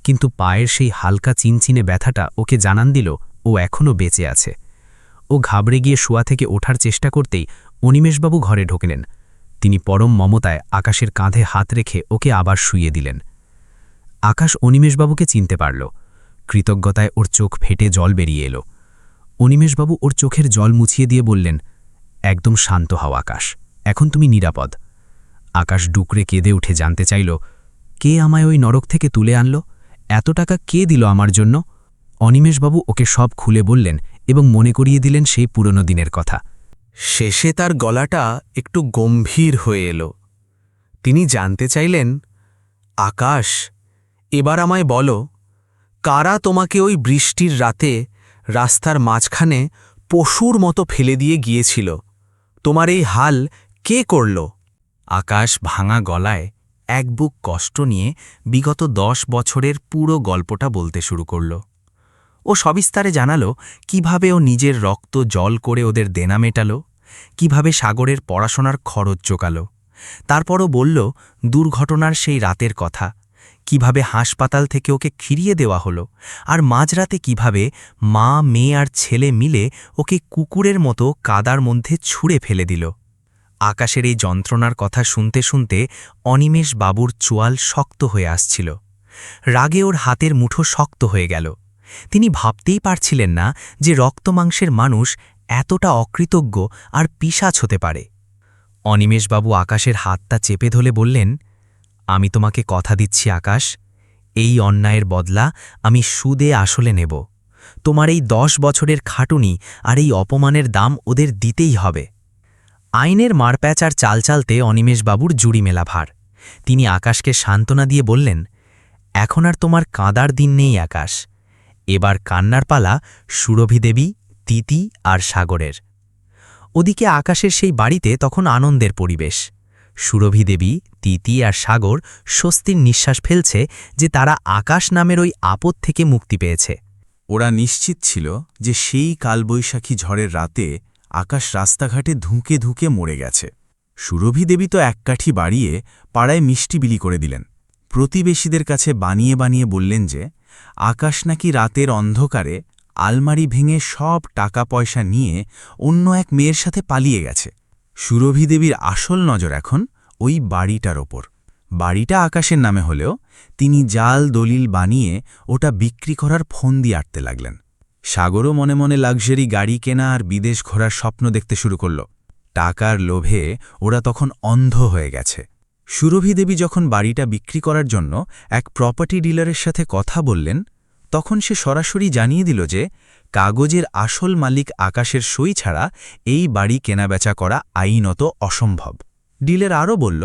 কিন্তু পায়ের সেই হালকা চিনচিনে ব্যথাটা ওকে জানান দিল ও এখনও বেঁচে আছে। ও ঘাবড়ে গিয়ে শোয়া থেকে ওঠার চেষ্টা করতেই অনিমেষবাবু ঘরে ঢোকলেন। তিনি পরম মমতায় আকাশের কাঁধে হাত রেখে ওকে আবার শুইয়ে দিলেন। আকাশ অনিমেষবাবুকে চিনতে পারল। কৃতজ্ঞতায় ওর চোখ ফেটে জল বেরিয়ে এলো। অনিমেষবাবু ওর চোখের জল মুছিয়ে দিয়ে বললেন, একদম শান্ত হও আকাশ, এখন তুমি নিরাপদ। আকাশ ডুকরে কেঁদে উঠে জানতে চাইল, কে আমায় ওই নরক থেকে তুলে আনল? এত টাকা কে দিল আমার জন্য? অনিমেষবাবু ওকে সব খুলে বললেন এবং মনে করিয়ে দিলেন সেই পুরনো দিনের কথা। শেষে তার গলাটা একটু গম্ভীর হয়ে এলো। তিনি জানতে চাইলেন, আকাশ, এবার আমায় বলো, কারা তোমাকে ওই বৃষ্টির রাতে রাস্তার মাঝখানে পশুর মতো ফেলে দিয়ে গিয়েছিল। তোমার এই হাল কে করল? আকাশ ভাঙা গলায় এক বুক কষ্ট নিয়ে বিগত 10 বছরের পুরো গল্পটা বলতে শুরু করল। ও সবিস্তারে জানালো কিভাবে ও নিজের রক্ত জল করে ওদের দেনা মেটালো, কিভাবে সাগরের পড়াশোনার খরচ জোগালো। তারপরও বলল দুর্ঘটনার সেই রাতের কথা, কিভাবে হাসপাতাল থেকে ওকে ফিরিয়ে দেওয়া হলো, আর মাঝরাতে কিভাবে মা, মেয়ে আর ছেলে মিলে ওকে কুকুরের মতো কাদার মধ্যে ছুঁড়ে ফেলে দিল। আকাশের এই যন্ত্রণার কথা শুনতে শুনতে অনিমেষ বাবুর চোয়াল শক্ত হয়ে আসছিল। রাগে ওর হাতের মুঠো শক্ত হয়ে গেল। তিনি ভাবতেই পারছিলেন না যে রক্তমাংসের মানুষ এতটা অকৃতজ্ঞ আর পিশাচ হতে পারে। অনিমেষবাবু আকাশের হাতটা চেপে ধরে বললেন, আমি তোমাকে কথা দিচ্ছি আকাশ, এই অন্যায়ের বদলা আমি সুদে আসলে নেব। তোমার এই 10 বছরের খাটুনি আর এই অপমানের দাম ওদের দিতেই হবে। আইনের মারপ্যাচ আর চাল চালতে অনিমেষবাবুর জুড়ি মেলা ভার। তিনি আকাশকে সান্ত্বনা দিয়ে বললেন, এখন আর তোমার কাঁদার দিন নেই আকাশ, এবার কান্নার পালা সুরভি দেবী, তিতি আর সাগরের। ওদিকে আকাশের সেই বাড়িতে তখন আনন্দের পরিবেশ। সুরভি দেবী, তিতি আর সাগর স্বস্তির নিঃশ্বাস ফেলছে যে তারা আকাশ নামের ওই আপদ থেকে মুক্তি পেয়েছে। ওরা নিশ্চিত ছিল যে সেই কালবৈশাখী ঝড়ের রাতে আকাশ রাস্তাঘাটে ধুঁকে ধুঁকে মরে গেছে। সুরভি দেবী তো এক কাঠি বাড়িয়ে পাড়ায় মিষ্টি বিলি করে দিলেন। প্রতিবেশীদের কাছে বানিয়ে বানিয়ে বললেন যে আকাশ নাকি রাতের অন্ধকারে আলমারি ভেঙে সব টাকা পয়সা নিয়ে অন্য এক মেয়ের সাথে পালিয়ে গেছে। সুরভি দেবীর আসল নজর এখন ওই বাড়িটার ওপর। বাড়িটা আকাশের নামে হলেও তিনি জাল দলিল বানিয়ে ওটা বিক্রি করার ফন্দি আটতে লাগলেন। সাগরও মনে মনে লাক্সারি গাড়ি কেনা আর বিদেশ ঘোরার স্বপ্ন দেখতে শুরু করল। টাকার লোভে ওরা তখন অন্ধ হয়ে গেছে। সুরভি দেবী যখন বাড়িটা বিক্রি করার জন্য এক প্রপার্টি ডিলারের সাথে কথা বললেন, তখন সে সরাসরি জানিয়ে দিল যে কাগজের আসল মালিক আকাশের সই ছাড়া এই বাড়ি কেনাবেচা করা আইনত অসম্ভব। ডিলার আরও বলল,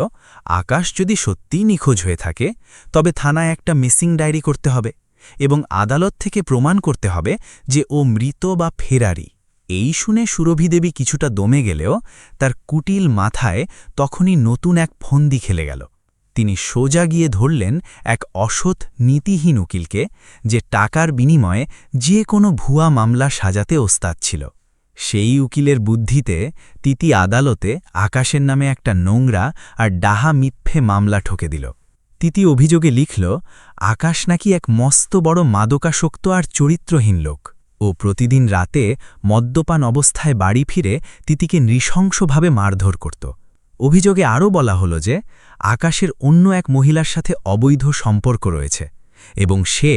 আকাশ যদি সত্যিই নিখোঁজ হয়ে থাকে তবে থানায় একটা মিসিং ডায়েরি করতে হবে এবং আদালত থেকে প্রমাণ করতে হবে যে ও মৃত বা ফেরারি। এই শুনে সুরভি দেবী কিছুটা দমে গেলেও তার কুটিল মাথায় তখনই নতুন এক ফন্দি খেলে গেল। তিনি সোজা গিয়ে ধরলেন এক অসৎ নীতিহীন উকিলকে, যে টাকার বিনিময়ে যে কোনো ভুয়া মামলা সাজাতে ওস্তাদ ছিল। সেই উকিলের বুদ্ধিতে তিতি আদালতে আকাশের নামে একটা নোংরা আর ডাহা মিথ্যে মামলা ঠকে দিল। তিতি অভিযোগে লিখল, আকাশ নাকি এক মস্ত বড় মাদকাসক্ত আর চরিত্রহীন লোক। ও প্রতিদিন রাতে মদ্যপান অবস্থায় বাড়ি ফিরে তিতিকে নৃশংসভাবে মারধর করত। অভিযোগে আরও বলা হলো যে আকাশের অন্য এক মহিলার সাথে অবৈধ সম্পর্ক রয়েছে এবং সে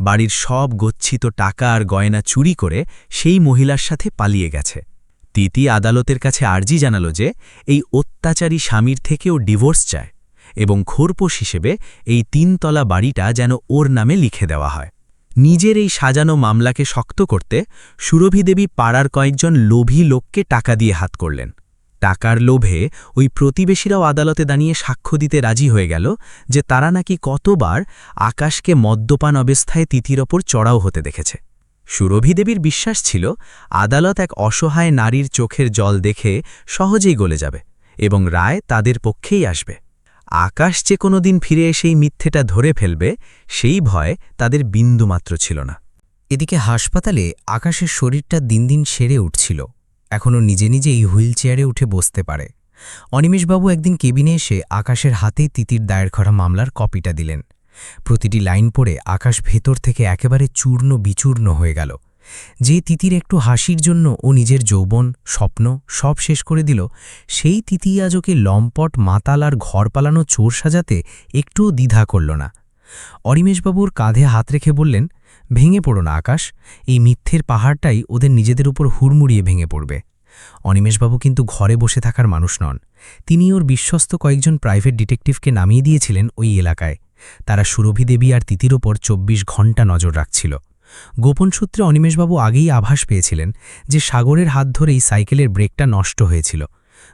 বাড়ির সব গচ্ছিত টাকা আর গয়না চুরি করে সেই মহিলার সাথে পালিয়ে গেছে। তিতি আদালতের কাছে আর্জি জানালো যে এই অত্যাচারী স্বামীর থেকেও ডিভোর্স চায় এবং খোরপোশ হিসেবে এই 3 তলা বাড়িটা যেন ওর নামে লিখে দেওয়া হয়। নিজের এই সাজানো মামলাকে শক্ত করতে সুরভি দেবী পাড়ার কয়েকজন লোভী লোককে টাকা দিয়ে হাত করলেন। টাকার লোভে ওই প্রতিবেশীরাও আদালতে দাঁড়িয়ে সাক্ষ্য দিতে রাজি হয়ে গেল যে তারা নাকি কতবার আকাশকে মদ্যপান অবস্থায় তিথির ওপর চড়াও হতে দেখেছে। সুরভি দেবীর বিশ্বাস ছিল আদালত এক অসহায় নারীর চোখের জল দেখে সহজেই গলে যাবে এবং রায় তাদের পক্ষেই আসবে। আকাশ যে কোনো দিন ফিরে এসেই মিথ্যেটা ধরে ফেলবে সেই ভয় তাদের বিন্দুমাত্র ছিল না। এদিকে হাসপাতালে আকাশের শরীরটা দিন দিন সেরে উঠছিল। এখনও নিজে নিজেই হুইল চেয়ারে উঠে বসতে পারে। অনিমেষবাবু একদিন কেবিনে এসে আকাশের হাতে তিতির দায়ের করা মামলার কপিটা দিলেন। প্রতিটি লাইন পড়ে আকাশ ভেতর থেকে একেবারে চূর্ণ বিচূর্ণ হয়ে গেল। যে তিতির একটু হাসির জন্য ও নিজের যৌবন, স্বপ্ন সব শেষ করে দিল, সেই তিতি আজ ওকে লম্পট, মাতাল আর ঘর পালানো চোর সাজাতে একটুও দ্বিধা করল না। অনিমেষবাবুর কাঁধে হাত রেখে বললেন, ভেঙে পড়ো না আকাশ, এই মিথ্যের পাহাড়টাই ওদের নিজেদের উপর হুড়মুড়িয়ে ভেঙে পড়বে। অনিমেষবাবু কিন্তু ঘরে বসে থাকার মানুষ নন। তিনি ওর বিশ্বস্ত কয়েকজন প্রাইভেট ডিটেকটিভকে নামিয়ে দিয়েছিলেন ওই এলাকায়। তারা সুরভি দেবী আর তিতির ওপর 24 ঘণ্টা নজর রাখছিল। গোপন সূত্রে অনিমেষবাবু আগেই আভাস পেয়েছিলেন যে সাগরের হাত ধরেই সাইকেলের ব্রেকটা নষ্ট হয়েছিল।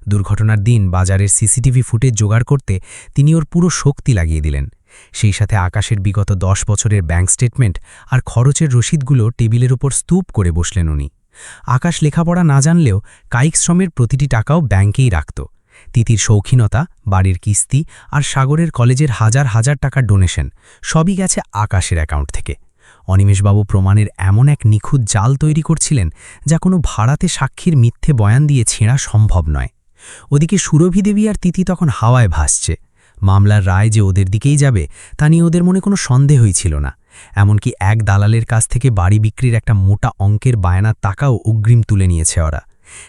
দুর্ঘটনার দিন বাজারের সিসিটিভি ফুটেজ জোগাড় করতে তিনি ওর পুরো শক্তি লাগিয়ে দিলেন সেই সাথে আকাশের বিগত 10 বছরের ব্যাংক স্টেটমেন্ট আর খরচের রসিদগুলো টেবিলের উপর স্তূপ করে বসলেন উনি। আকাশ লেখাপড়া না জানলেও কায়িক শ্রমের প্রতিটি টাকাও ব্যাংকেই রাখত। তিতির শৌখিনতা, বাড়ির কিস্তি আর সাগরের কলেজের হাজার হাজার টাকার ডোনেশন সবই গেছে আকাশের অ্যাকাউন্ট থেকে। অনিমেষবাবু প্রমাণের এমন এক নিখুঁত জাল তৈরি করছিলেন যা কোনো ভাড়াতে সাক্ষীর মিথ্যে বয়ান দিয়ে ছেঁড়া সম্ভব নয়। ওদিকে সুরভি দেবী আর তিতি তখন হাওয়ায় ভাসছে। মামলার রায় যে ওদের দিকেই যাবে তা নিয়ে ওদের মনে কোনো সন্দেহই ছিল না। এমনকি এক দালালের কাছ থেকে বাড়ি বিক্রির একটা মোটা অঙ্কের বায়নার টাকাও অগ্রিম তুলে নিয়েছে ওরা।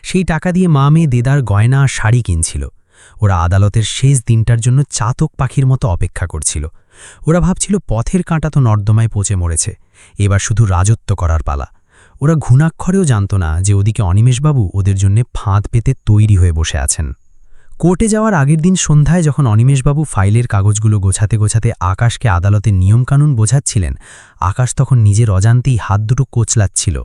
সেই টাকা দিয়ে মা মেয়ে দেদার গয়না আর শাড়ি কিনছিল। ওরা আদালতের শেষ দিনটার জন্য চাতক পাখির মতো অপেক্ষা করছিল। ওরা ভাবছিল পথের কাঁটা তো নর্দমায় পচে মরেছে, এবার শুধু রাজত্ব করার পালা। ওরা ঘুণাক্ষরেও জানত না যে ওদিকে অনিমেষবাবু ওদের জন্যে ফাঁদ পেতে তৈরি হয়ে বসে আছেন। কোর্টে যাওয়ার আগের দিন সন্ধ্যায় যখন অনিমেষবাবু ফাইলের কাগজগুলো গোছাতে গোছাতে আকাশকে আদালতের নিয়মকানুন বোঝাচ্ছিলেন, আকাশ তখন নিজের অজান্তেই হাত দুটো কোচলাচ্ছিল।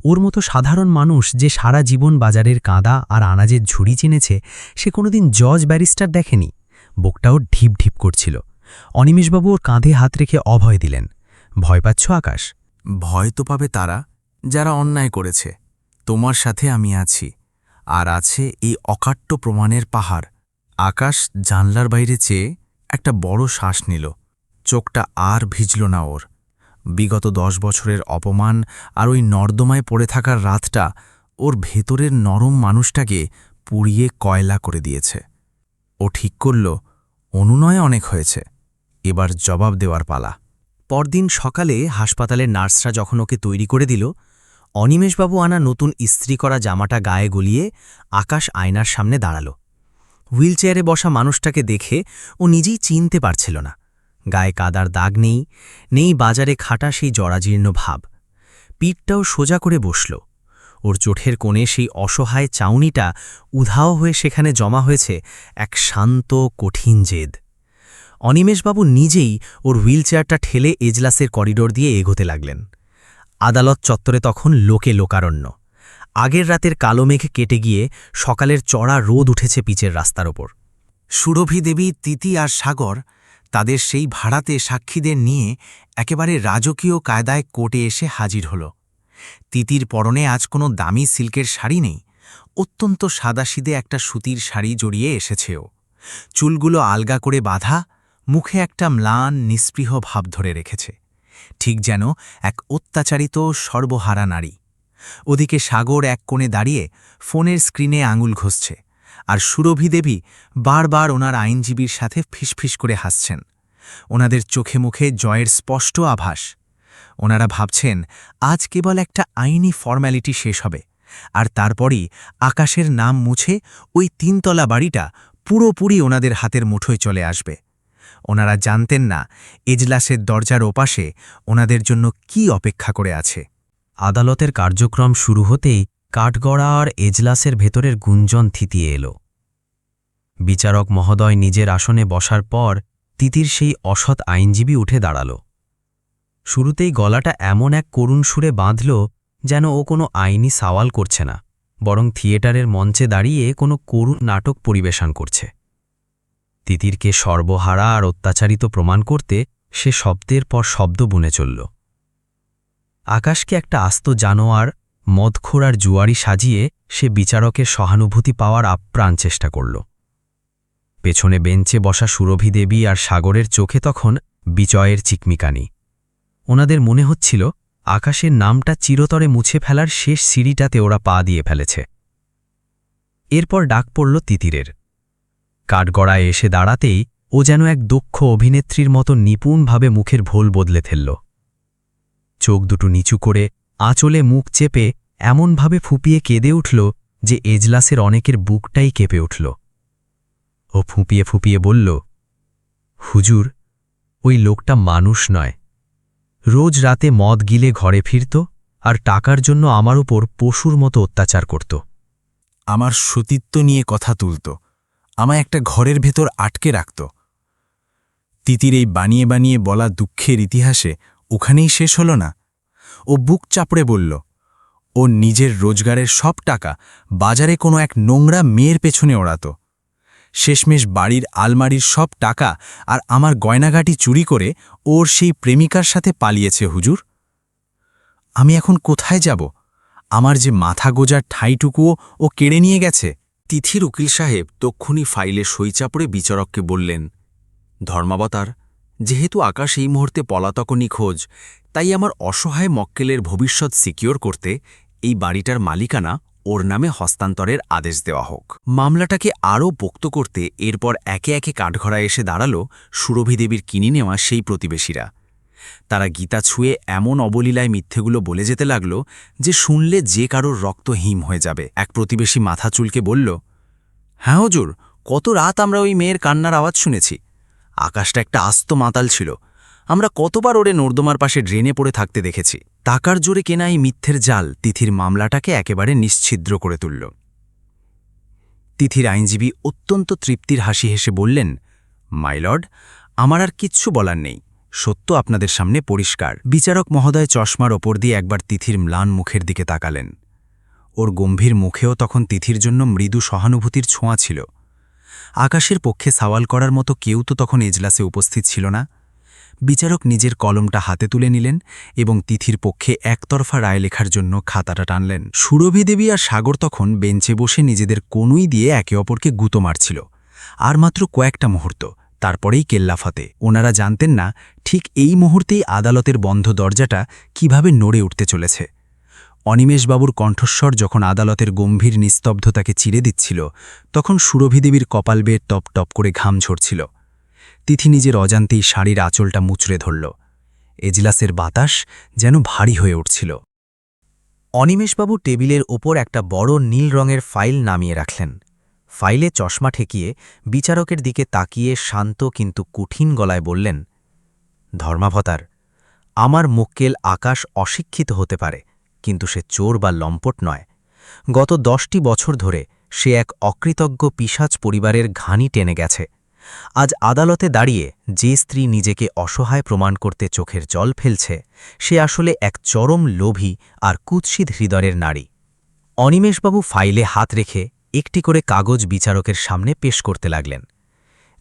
ওর মতো সাধারণ মানুষ যে সারা জীবন বাজারের কাঁদা আর আনাজের ঝুড়ি চিনেছে, সে কোনোদিন জজ ব্যারিস্টার দেখেনি। বুকটাও ঢিপ ঢিপ করছিল। অনিমেষবাবু ওর কাঁধে হাত রেখে অভয় দিলেন। ভয় পাচ্ছ আকাশ? ভয় তো পাবে তারা যারা অন্যায় করেছে। তোমার সাথে আমি আছি, আর আছে এই অকাট্য প্রমাণের পাহাড়। আকাশ জানলার বাইরে চেয়ে একটা বড় শ্বাস নিল। চোখটা আর ভিজল না ওর। বিগত 10 বছরের অপমান আর ওই নর্দমায় পড়ে থাকার রাতটা ওর ভেতরের নরম মানুষটাকে পুড়িয়ে কয়লা করে দিয়েছে। ও ঠিক করল, অনুনয় অনেক হয়েছে, এবার জবাব দেওয়ার পালা। পরদিন সকালে হাসপাতালের নার্সরা যখন ওকে তৈরি করে দিল, অনিমেষবাবু আনা নতুন ইস্ত্রি করা জামাটা গায়ে গলিয়ে আকাশ আয়নার সামনে দাঁড়াল। হুইলচেয়ারে বসা মানুষটাকে দেখে ও নিজেই চিনতে পারছিল না। গায়ে কাদার দাগ নেই, নেই বাজারে খাটা সেই জরাজীর্ণ ভাব। পিঠটাও সোজা করে বসল। ওর চোখের কোণে সেই অসহায় চাউনিটা উধাও হয়ে সেখানে জমা হয়েছে এক শান্ত কঠিন জেদ। অনিমেষবাবু নিজেই ওর হুইলচেয়ারটা ঠেলে এজলাসের করিডোর দিয়ে এগোতে লাগলেন। আদালত চত্বরে তখন লোকে লোকারণ্য। আগের রাতের কালো মেঘ কেটে গিয়ে সকালের চড়া রোদ উঠেছে পিচের রাস্তার ওপর। সুরভি দেবী, তিতি আর সাগর তাদের সেই ভাড়াতে সাক্ষীদের নিয়ে একেবারে রাজকীয় কায়দায় কোর্টে এসে হাজির হল। তিতির পরনে আজ কোনো দামি সিল্কের শাড়ি নেই, অত্যন্ত সাদাসিদে একটা সুতির শাড়ি জড়িয়ে এসেছেও। চুলগুলো আলগা করে বাঁধা, মুখে একটা ম্লান নিস্পৃহ ভাব ধরে রেখেছে, ঠিক যেন এক অত্যাচারিত সর্বহারা নারী। ওদিকে সাগর এক কোণে দাঁড়িয়ে ফোনের স্ক্রিনে আঙুল ঘষছে, আর সুরভি দেবী বারবার ওনার আইনজীবীর সাথে ফিসফিস করে হাসছেন। ওনাদের চোখে মুখে জয়ের স্পষ্ট আভাস। ওনারা ভাবছেন আজ কেবল একটা আইনি ফর্ম্যালিটি শেষ হবে, আর তারপরই আকাশের নাম মুছে ওই 3তলা বাড়িটা পুরোপুরি ওনাদের হাতের মুঠোয় চলে আসবে। ওনারা জানতেন না এজলাসের দরজার ওপাশে ওনাদের জন্য কি অপেক্ষা করে আছে। আদালতের কার্যক্রম শুরু হতেই কাঠগড়া আর এজলাসের ভেতরের গুঞ্জন থিতিয়ে এল। বিচারক মহোদয় নিজের আসনে বসার পর তিতির সেই অসৎ আইনজীবী উঠে দাঁড়াল। শুরুতেই গলাটা এমন এক করুণ সুরে বাঁধল যেন ও কোনো আইনি সওয়াল করছে না, বরং থিয়েটারের মঞ্চে দাঁড়িয়ে কোনো করুণ নাটক পরিবেশন করছে। তিতিরকে সর্বহারা আর অত্যাচারিত প্রমাণ করতে সে শব্দের পর শব্দ বুনে চলল। আকাশকে একটা আস্ত জানোয়ার, মদখোর আর জুয়ারি সাজিয়ে সে বিচারকের সহানুভূতি পাওয়ার আপ্রাণ চেষ্টা করল। পেছনে বেঞ্চে বসা সুরভি দেবী আর সাগরের চোখে তখন বিজয়ের চিকমিকানি। ওনাদের মনে হচ্ছিল আকাশের নামটা চিরতরে মুছে ফেলার শেষ সিঁড়িটাতে ওরা পা দিয়ে ফেলেছে। এরপর ডাক পড়ল তিতিরের। কাঠগড়ায় এসে দাঁড়াতেই ও যেন এক দক্ষ অভিনেত্রীর মতো নিপুণভাবে মুখের ভোল বদলে ফেলল। চোখ দুটো নিচু করে আঁচলে মুখ চেপে এমনভাবে ফুপিয়ে কেঁদে উঠল যে এজলাসের অনেকের বুকটাই কেঁপে উঠল। ও ফুঁপিয়ে ফুঁপিয়ে বলল, হুজুর, ওই লোকটা মানুষ নয়। রোজ রাতে মদ গিলে ঘরে ফিরত আর টাকার জন্য আমার উপর পশুর মতো অত্যাচার করত। আমার সতীত্ব নিয়ে কথা তুলত, আমায় একটা ঘরের ভেতর আটকে রাখত। তিতির এই বানিয়ে বানিয়ে বলা দুঃখের ইতিহাসে ওখানেই শেষ হল না। ও বুক চাপড়ে বলল, ও নিজের রোজগারের সব টাকা বাজারে কোনো এক নোংরা মেয়ের পেছনে ওড়াত। শেষমেশ বাড়ির আলমারির সব টাকা আর আমার গয়নাগাটি চুরি করে ওর সেই প্রেমিকার সাথে পালিয়েছে হুজুর। আমি এখন কোথায় যাব? আমার যে মাথা গোজার ঠাঁইটুকুও ও কেড়ে নিয়ে গেছে। তিথির উকিল সাহেব তক্ষুনি ফাইলে সই চাপড়ে বিচারককে বললেন, ধর্মাবতার, যেহেতু আকাশ এই মুহূর্তে পলাতক ও নিখোঁজ, তাই আমার অসহায় মক্কেলের ভবিষ্যৎ সিকিওর করতে এই বাড়িটার মালিকানা ওর নামে হস্তান্তরের আদেশ দেওয়া হোক। মামলাটাকে আরও পোক্ত করতে এরপর একে একে কাঠঘড়ায় এসে দাঁড়ালো সুরভিদেবীর কিনে নেওয়া সেই প্রতিবেশীরা। তারা গীতা ছুঁয়ে এমন অবলীলায় মিথ্যেগুলো বলে যেতে লাগল যে শুনলে যে কারোর রক্ত হিম হয়ে যাবে। এক প্রতিবেশী মাথা চুলকে বলল, হ্যাঁ হুজুর, কত রাত আমরা ওই মেয়ের কান্নার আওয়াজ শুনেছি। আকাশটা একটা আস্ত মাতাল ছিল। আমরা কতবার ওরে নর্দমার পাশে ড্রেনে পড়ে থাকতে দেখেছি। টাকার জোরে কেনা এই মিথ্যের জাল তিথির মামলাটাকে একেবারে নিশ্ছিদ্র করে তুলল। তিথির আইনজীবী অত্যন্ত তৃপ্তির হাসি হেসে বললেন, মাইলর্ড, আমার আর কিচ্ছু বলার নেই। সত্য আপনাদের সামনে পরিষ্কার। বিচারক মহোদয় চশমার ওপর দিয়ে একবার তিথির ম্লান মুখের দিকে তাকালেন। ওর গম্ভীর মুখেও তখন তিথির জন্য মৃদু সহানুভূতির ছোঁয়া ছিল। আকাশের পক্ষে সওয়াল করার মতো কেউ তো তখন এজলাসে উপস্থিত ছিল না। বিচারক নিজের কলমটা হাতে তুলে নিলেন এবং তিথির পক্ষে একতরফা রায় লেখার জন্য খাতাটা টানলেন। সুরভিদেবী আর সাগর তখন বেঞ্চে বসে নিজেদের কনুই দিয়ে একে অপরকে গুঁতো মারছিল। আর মাত্র কয়েকটা মুহূর্ত, তারপরেই কেল্লাফাতে। ওনারা জানতেন না ঠিক এই মুহূর্তেই আদালতের বন্ধ দরজাটা কিভাবে নড়ে উঠতে চলেছে। অনিমেষবাবুর কণ্ঠস্বর যখন আদালতের গম্ভীর নিস্তব্ধতাকে চিরে দিচ্ছিল, তখন সুরভিদেবীর কপাল বেয়ে টপ টপ করে ঘাম ঝরছিল। তিথি নিজের অজান্তেই শাড়ির আঁচলটা মুচড়ে ধরল। এজলাসের বাতাস যেন ভারী হয়ে উঠছিল। অনিমেষবাবু টেবিলের ওপর একটা বড় নীল রঙের ফাইল নামিয়ে রাখলেন। ফাইলে চশমা ঠেকিয়ে বিচারকের দিকে তাকিয়ে শান্ত কিন্তু কঠিন গলায় বললেন, ধর্মাবতার, আমার মক্কেল আকাশ অশিক্ষিত হতে পারে, কিন্তু সে চোর বা লম্পট নয়। গত 10টি বছর ধরে সে এক অকৃতজ্ঞ পিশাচ পরিবারের ঘানি টেনে গেছে। আজ আদালতে দাঁড়িয়ে যে স্ত্রী নিজেকে অসহায় প্রমাণ করতে চোখের জল ফেলছে, সে আসলে এক চরম লোভী আর কুৎসিত হৃদয়ের নারী। অনিমেষবাবু ফাইলে হাত রেখে একটি করে কাগজ বিচারকের সামনে পেশ করতে লাগলেন।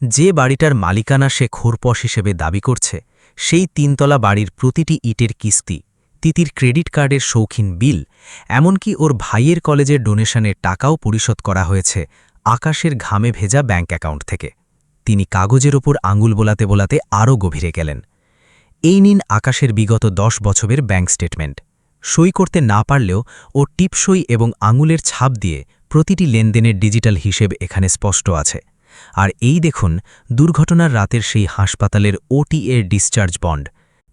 যে বাড়িটার মালিকানা সে খোরপশ হিসেবে দাবি করছে, সেই 3তলা বাড়ির প্রতিটি ইটের কিস্তি, তিতির ক্রেডিট কার্ডের শৌখিন বিল, এমনকি ওর ভাইয়ের কলেজের ডোনেশনের টাকাও পরিশোধ করা হয়েছে আকাশের ঘামে ভেজা ব্যাঙ্ক অ্যাকাউন্ট থেকে। তিনি কাগজের ওপর আঙুল বোলাতে বোলাতে আরও গভীরে গেলেন। এই নিন আকাশের বিগত 10 বছরের ব্যাঙ্ক স্টেটমেন্ট। সই করতে না পারলেও ও টিপসই এবং আঙুলের ছাপ দিয়ে প্রতিটি লেনদেনের ডিজিটাল হিসেব এখানে স্পষ্ট আছে। আর এই দেখুন দুর্ঘটনার রাতের সেই হাসপাতালের OTA ডিসচার্জ বন্ড,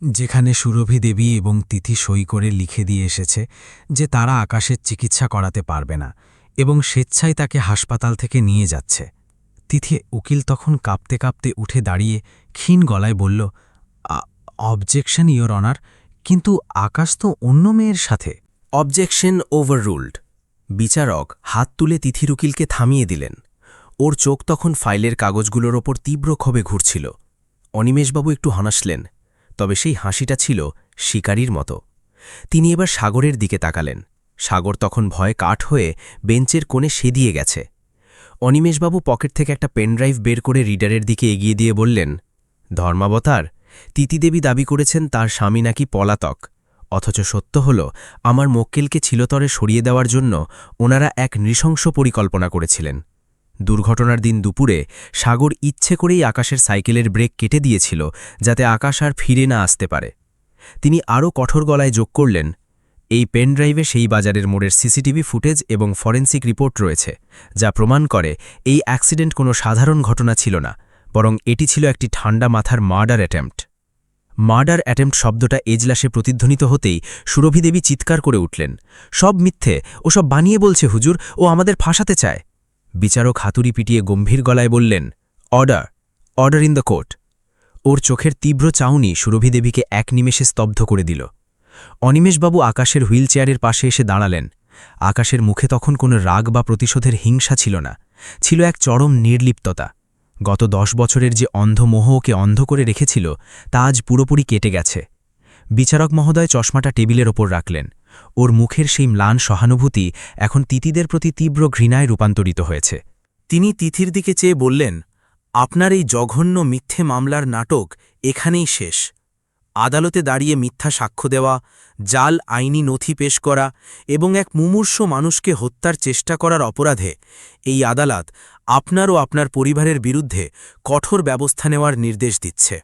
যেখানে সুরভিদেবী এবং তিথি সই করে লিখে দিয়ে এসেছে যে তারা আকাশের চিকিৎসা করাতে পারবে না এবং স্বেচ্ছায় তাকে হাসপাতাল থেকে নিয়ে যাচ্ছে। তিথি উকিল তখন কাঁপতে কাঁপতে উঠে দাঁড়িয়ে ক্ষীণ গলায় বলল, অবজেকশন ইয়োর অনার, কিন্তু আকাশ তো অন্য মেয়ের সাথে। Objection overruled. বিচারক হাত তুলে তিথির উকিলকে থামিয়ে দিলেন। ওর চোখ তখন ফাইলের কাগজগুলোর ওপর তীব্র ক্ষোভে ঘুরছিল। অনিমেষবাবু একটু হাসলেন, তবে সেই হাসিটা ছিল শিকারীর মতো। তিনি এবার সাগরের দিকে তাকালেন। সাগর তখন ভয়ে কাঠ হয়ে বেঞ্চের কোণে সেদিয়ে গেছে। অনিমেষবাবু পকেট থেকে একটা পেনড্রাইভ বের করে রিডারের দিকে এগিয়ে দিয়ে বললেন, ধর্মাবতার, তিতিদেবী দাবি করেছেন তার স্বামী নাকি পলাতক, অথচ সত্য হল আমার মক্কেলকে চিরতরে সরিয়ে দেওয়ার জন্য ওনারা এক নৃশংস পরিকল্পনা করেছিলেন। দুর্ঘটনার দিন দুপুরে সাগর ইচ্ছে করেই আকাশের সাইকেলের ব্রেক কেটে দিয়েছিল যাতে আকাশ আর ফিরে না আসতে পারে। তিনি আরও কঠোর গলায় যোগ করলেন, এই পেনড্রাইভে সেই বাজারের মোড়ের সিসিটিভি ফুটেজ এবং ফরেন্সিক রিপোর্ট রয়েছে, যা প্রমাণ করে এই অ্যাক্সিডেন্ট কোনো সাধারণ ঘটনা ছিল না, বরং এটি ছিল একটি ঠান্ডা মাথার মার্ডার অ্যাটেম্প্ট। মার্ডার অ্যাটেম্প্ট শব্দটা এজলাসে প্রতিধ্বনিত হতেই সুরভিদেবী চিৎকার করে উঠলেন, সব মিথ্যে, ও সব বানিয়ে বলছে হুজুর, ও আমাদের ফাঁসাতে চায়। বিচারক হাতুড়ি পিটিয়ে গম্ভীর গলায় বললেন, order, order in the court. ওর চোখের তীব্র চাউনি সুরভিদেবীকে এক নিমেষে স্তব্ধ করে দিল। অনিমেষবাবু আকাশের হুইলচেয়ারের পাশে এসে দাঁড়ালেন। আকাশের মুখে তখন কোনো রাগ বা প্রতিশোধের হিংসা ছিল না, ছিল এক চরম নির্লিপ্ততা। গত 10 বছরের যে অন্ধ মোহ ওকে অন্ধ করে রেখেছিল তা আজ পুরোপুরি কেটে গেছে। বিচারক মহোদয় চশমাটা টেবিলের ওপর রাখলেন। ওর মুখের সেই ম্লান সহানুভূতি এখন তিতিদের প্রতি তীব্র ঘৃণায় রূপান্তরিত হয়েছে। তিনি তিথির দিকে চেয়ে বললেন, আপনার এই জঘন্য মিথ্যে মামলার নাটক এখানেই শেষ। আদালতে দাঁড়িয়ে মিথ্যা সাক্ষ্য দেওয়া, জাল আইনি নথি পেশ করা এবং এক মুমূর্ষ মানুষকে হত্যার চেষ্টা করার অপরাধে এই আদালত আপনার ও আপনার পরিবারের বিরুদ্ধে কঠোর ব্যবস্থা নেওয়ার নির্দেশ দিচ্ছে।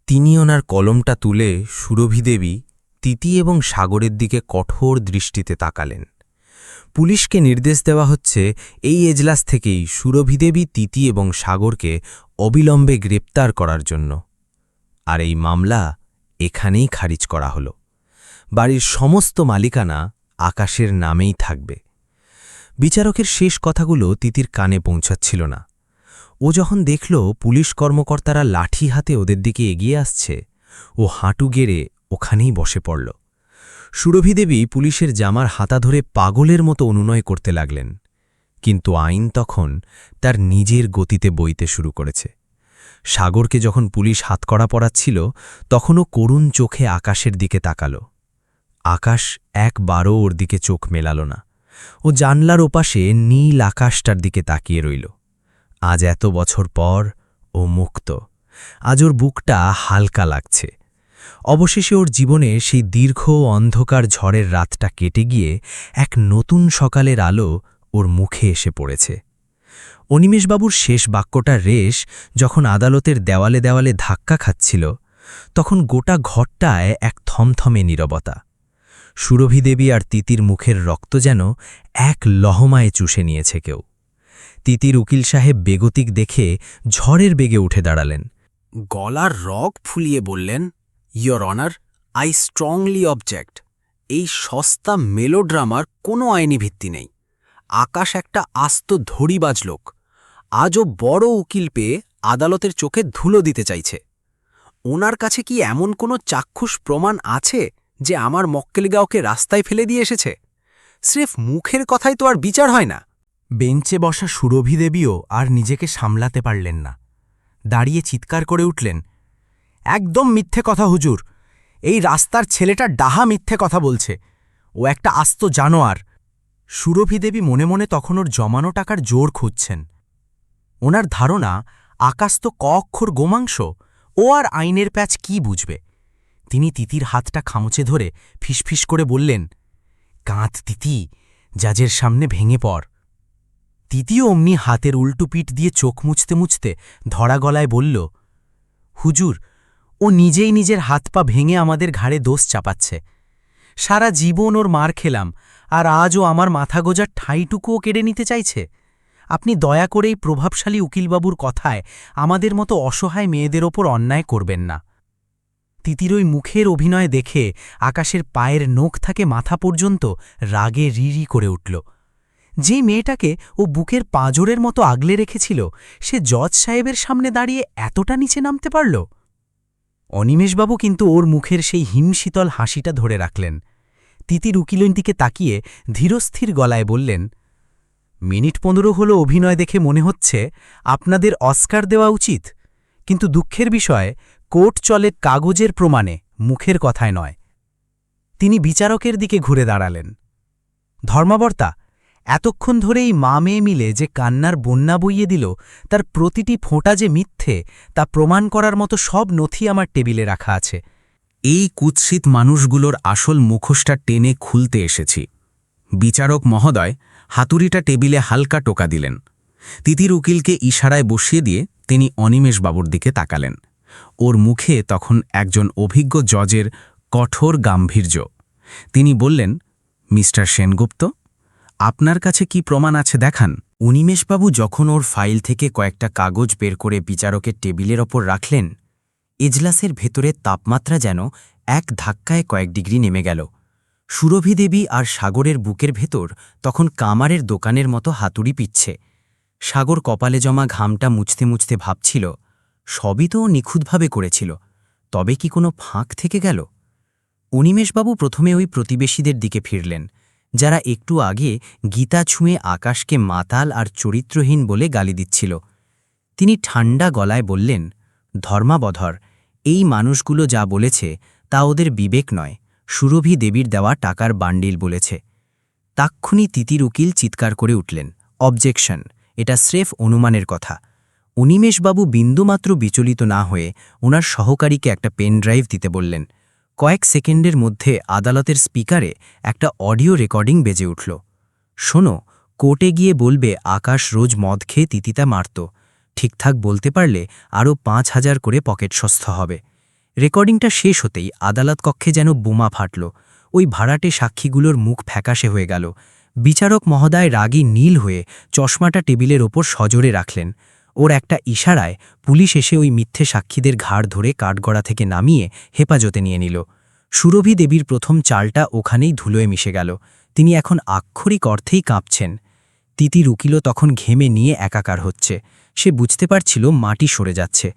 তিনি ওনার কলমটা তুলে সুরভিদেবী, তিতি এবং সাগরের দিকে কঠোর দৃষ্টিতে তাকালেন। পুলিশকে নির্দেশ দেওয়া হচ্ছে এই এজলাস থেকেই সুরভিদেবী, তিতি এবং সাগরকে অবিলম্বে গ্রেপ্তার করার জন্য। আর এই মামলা এখানেই খারিজ করা হল। বাড়ির সমস্ত মালিকানা আকাশের নামেই থাকবে। বিচারকের শেষ কথাগুলো তিতির কানে পৌঁছাচ্ছিল না। ও যখন দেখল পুলিশ কর্মকর্তারা লাঠি হাতে ওদের দিকে এগিয়ে আসছে, ও হাঁটু গেড়ে ওখানেই বসে পড়ল। সুরভিদেবী পুলিশের জামার হাতা ধরে পাগলের মতো অনুনয় করতে লাগলেন, কিন্তু আইন তখন তার নিজের গতিতে বইতে শুরু করেছে। সাগরকে যখন পুলিশ হাতকড়া পরাচ্ছিল, তখনও করুণ চোখে আকাশের দিকে তাকাল। আকাশ একবারও ওর দিকে চোখ মেলাল না। ও জানলার ওপাশে নীল আকাশটার দিকে তাকিয়ে রইল। আজ এত বছর পর ও মুক্ত। আজ ওর বুকটা হালকা লাগছে। অবশেষে ওর জীবনে সেই দীর্ঘ অন্ধকার ঝড়ের রাতটা কেটে গিয়ে এক নতুন সকালের আলো ওর মুখে এসে পড়েছে। অনিমেষবাবুর শেষ বাক্যটার রেশ যখন আদালতের দেওয়ালে দেওয়ালে ধাক্কা খাচ্ছিল, তখন গোটা ঘরটায় এক থমথমে নীরবতা। সুরভিদেবী আর তিতির মুখের রক্ত যেন এক লহমায় চুষে নিয়েছে কেউ। তিতির উকিল সাহেব বেগতিক দেখে ঝড়ের বেগে উঠে দাঁড়ালেন। গলার রগ ফুলিয়ে বললেন, your honour, I strongly object. এই সস্তা মেলোড্রামার কোনো আইনি ভিত্তি নেই। আকাশ একটা আস্ত ধড়িবাজ লোক। আজও বড় উকিল পেয়ে আদালতের চোখে ধুলো দিতে চাইছে। ওনার কাছে কি এমন কোনো চাক্ষুষ প্রমাণ আছে যে আমার মক্কেলগাঁওকে রাস্তায় ফেলে দিয়ে এসেছে? স্রেফ মুখের কথাই তো আর বিচার হয় না। বেঞ্চে বসা সুরভিদেবীও আর নিজেকে সামলাতে পারলেন না। দাঁড়িয়ে চিৎকার করে উঠলেন, একদম মিথ্যে কথা হুজুর! এই রাস্তার ছেলেটা ডাহা মিথ্যে কথা বলছে। ও একটা আস্ত জানোয়ার। সুরভিদেবী মনে মনে তখন ওর জমানো টাকার জোর খুঁজছেন। ওনার ধারণা আকাশ তো ক অক্ষর গোমাংস, ও আর আইনের প্যাচ কি বুঝবে। তিনি তিতির হাতটা খামচে ধরে ফিসফিস করে বললেন, কাঁধ তিতি, জাজের সামনে ভেঙে পড়। তিতিও অমনি হাতের উল্টো পিঠ দিয়ে চোখ মুছতে মুছতে ধরা গলায় বলল, হুজুর, ও নিজেই নিজের হাত পা ভেঙে আমাদের ঘাড়ে দোষ চাপাচ্ছে। সারা জীবন ওর মার খেলাম, আর আজও আমার মাথা গোজার ঠাঁইটুকুও কেড়ে নিতে চাইছে। আপনি দয়া করে এই প্রভাবশালী উকিলবাবুর কথায় আমাদের মতো অসহায় মেয়েদের ওপর অন্যায় করবেন না। তিতির ওই মুখের অভিনয় দেখে আকাশের পায়ের নখ থেকে মাথা পর্যন্ত রাগে রিরি করে উঠল। যে মেয়েটাকে ও বুকের পাঁজরের মতো আগলে রেখেছিল, সে জজ সাহেবের সামনে দাঁড়িয়ে এতটা নিচে নামতে পারল। অনিমেষবাবু কিন্তু ওর মুখের সেই হিমশীতল হাসিটা ধরে রাখলেন। তিতির উকিলের দিকে তাকিয়ে ধীরস্থির গলায় বললেন, মিনিট 15 হলো অভিনয় দেখে মনে হচ্ছে আপনাদের অস্কার দেওয়া উচিত, কিন্তু দুঃখের বিষয়, কোর্ট চলে কাগজের প্রমাণে, মুখের কথায় নয়। তিনি বিচারকের দিকে ঘুরে দাঁড়ালেন। ধর্মাবর্তা, এতক্ষণ ধরেই মা মেয়ে মিলে যে কান্নার বন্যা বইয়ে দিল, তার প্রতিটি ফোঁটা যে মিথ্যে তা প্রমাণ করার মতো সব নথি আমার টেবিলে রাখা আছে। এই কুৎসিত মানুষগুলোর আসল মুখোশটা টেনে খুলতে এসেছি। বিচারক মহোদয় হাতুড়িটা টেবিলে হালকা টোকা দিলেন। তিতির উকিলকে ইশারায় বসিয়ে দিয়ে তিনি অনিমেষবাবুর দিকে তাকালেন। ওর মুখে তখন একজন অভিজ্ঞ জজের কঠোর গাম্ভীর্য। তিনি বললেন, মিস্টার সেনগুপ্ত, আপনার কাছে কি প্রমাণ আছে দেখান। অনিমেষবাবু যখন ওর ফাইল থেকে কয়েকটা কাগজ বের করে বিচারকের টেবিলের ওপর রাখলেন, এজলাসের ভেতরে তাপমাত্রা যেন এক ধাক্কায় কয়েক ডিগ্রি নেমে গেল। সুরভিদেবী আর সাগরের বুকের ভেতর তখন কামারের দোকানের মতো হাতুড়ি পিচ্ছে। সাগর কপালে জমা ঘামটা মুছতে মুছতে ভাবছিল, সবই তো ও নিখুঁতভাবে করেছিল, তবে কি কোনো ফাঁক থেকে গেল? অনিমেষবাবু প্রথমে ওই প্রতিবেশীদের দিকে ফিরলেন, যারা একটু আগে গীতা ছুঁয়ে আকাশকে মাতাল আর চরিত্রহীন বলে গালি দিচ্ছিল। তিনি ঠান্ডা গলায় বললেন, ধর্মাবধর, এই মানুষগুলো যা বলেছে তা ওদের বিবেক নয়, সুরভি দেবীর দেওয়া টাকার বান্ডিল বলেছে। তাক্ষুনি তিতির উকিল চিৎকার করে উঠলেন, অবজেকশন, এটা স্রেফ অনুমানের কথা। অনিমেষবাবু বিন্দুমাত্র বিচলিত না হয়ে ওনার সহকারীকে একটা পেন ড্রাইভ দিতে বললেন। কয়েক সেকেন্ডের মধ্যে আদালতের স্পিকারে একটা অডিও রেকর্ডিং বেজে উঠল। শোনো, কোর্টে গিয়ে বলবে আকাশ রোজ মদ খেয়ে তিতিতা মারত। ঠিকঠাক বলতে পারলে আরও ৫,০০০ করে পকেটসস্থ হবে। রেকর্ডিংটা শেষ হতেই আদালত কক্ষে যেন বোমা ফাটল। ওই ভাড়াটে সাক্ষীগুলোর মুখ ফ্যাকাশে হয়ে গেল। বিচারক মহোদয় রাগী নীল হয়ে চশমাটা টেবিলের ওপর সজোরে রাখলেন। ওর একটা ইশারায় পুলিশ এসে ওই মিথ্যে সাক্ষীদের ঘাড় ধরে কাঠগড়া থেকে নামিয়ে হেফাজতে নিয়ে নিল। সুরভি দেবীর প্রথম চালটা ওখানেই ধুলোয় মিশে গেল। তিনি এখন আক্ষরিক অর্থেই কাঁপছেন। তিতির উকিল তখন ঘেমে নিয়ে একাকার হচ্ছে। সে বুঝতে পারছিল মাটি সরে যাচ্ছে।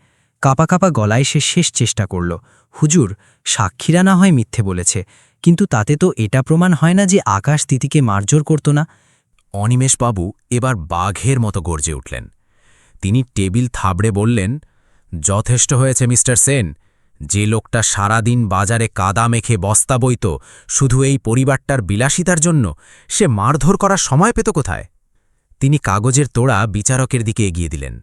কাপা কাপা গলায় সে শেষ চেষ্টা করল। হুজুর, সাক্ষীরা না হয় মিথ্যে বলেছে, কিন্তু তাতে তো এটা প্রমাণ হয় না যে আকাশ তিতিকে মারজোর করত না। অনিমেষবাবু এবার বাঘের মতো গর্জে উঠলেন। তিনি টেবিল থাবড়ে বললেন, যথেষ্ট হয়েছে মিস্টার সেন। যে লোকটা সারাদিন বাজারে কাদা মেখে বস্তা বইত শুধু এই পরিবারটার বিলাসিতার জন্য, সে মারধর করার সময় পেত কোথায়? তিনি কাগজের তোড়া বিচারকের দিকে এগিয়ে দিলেন।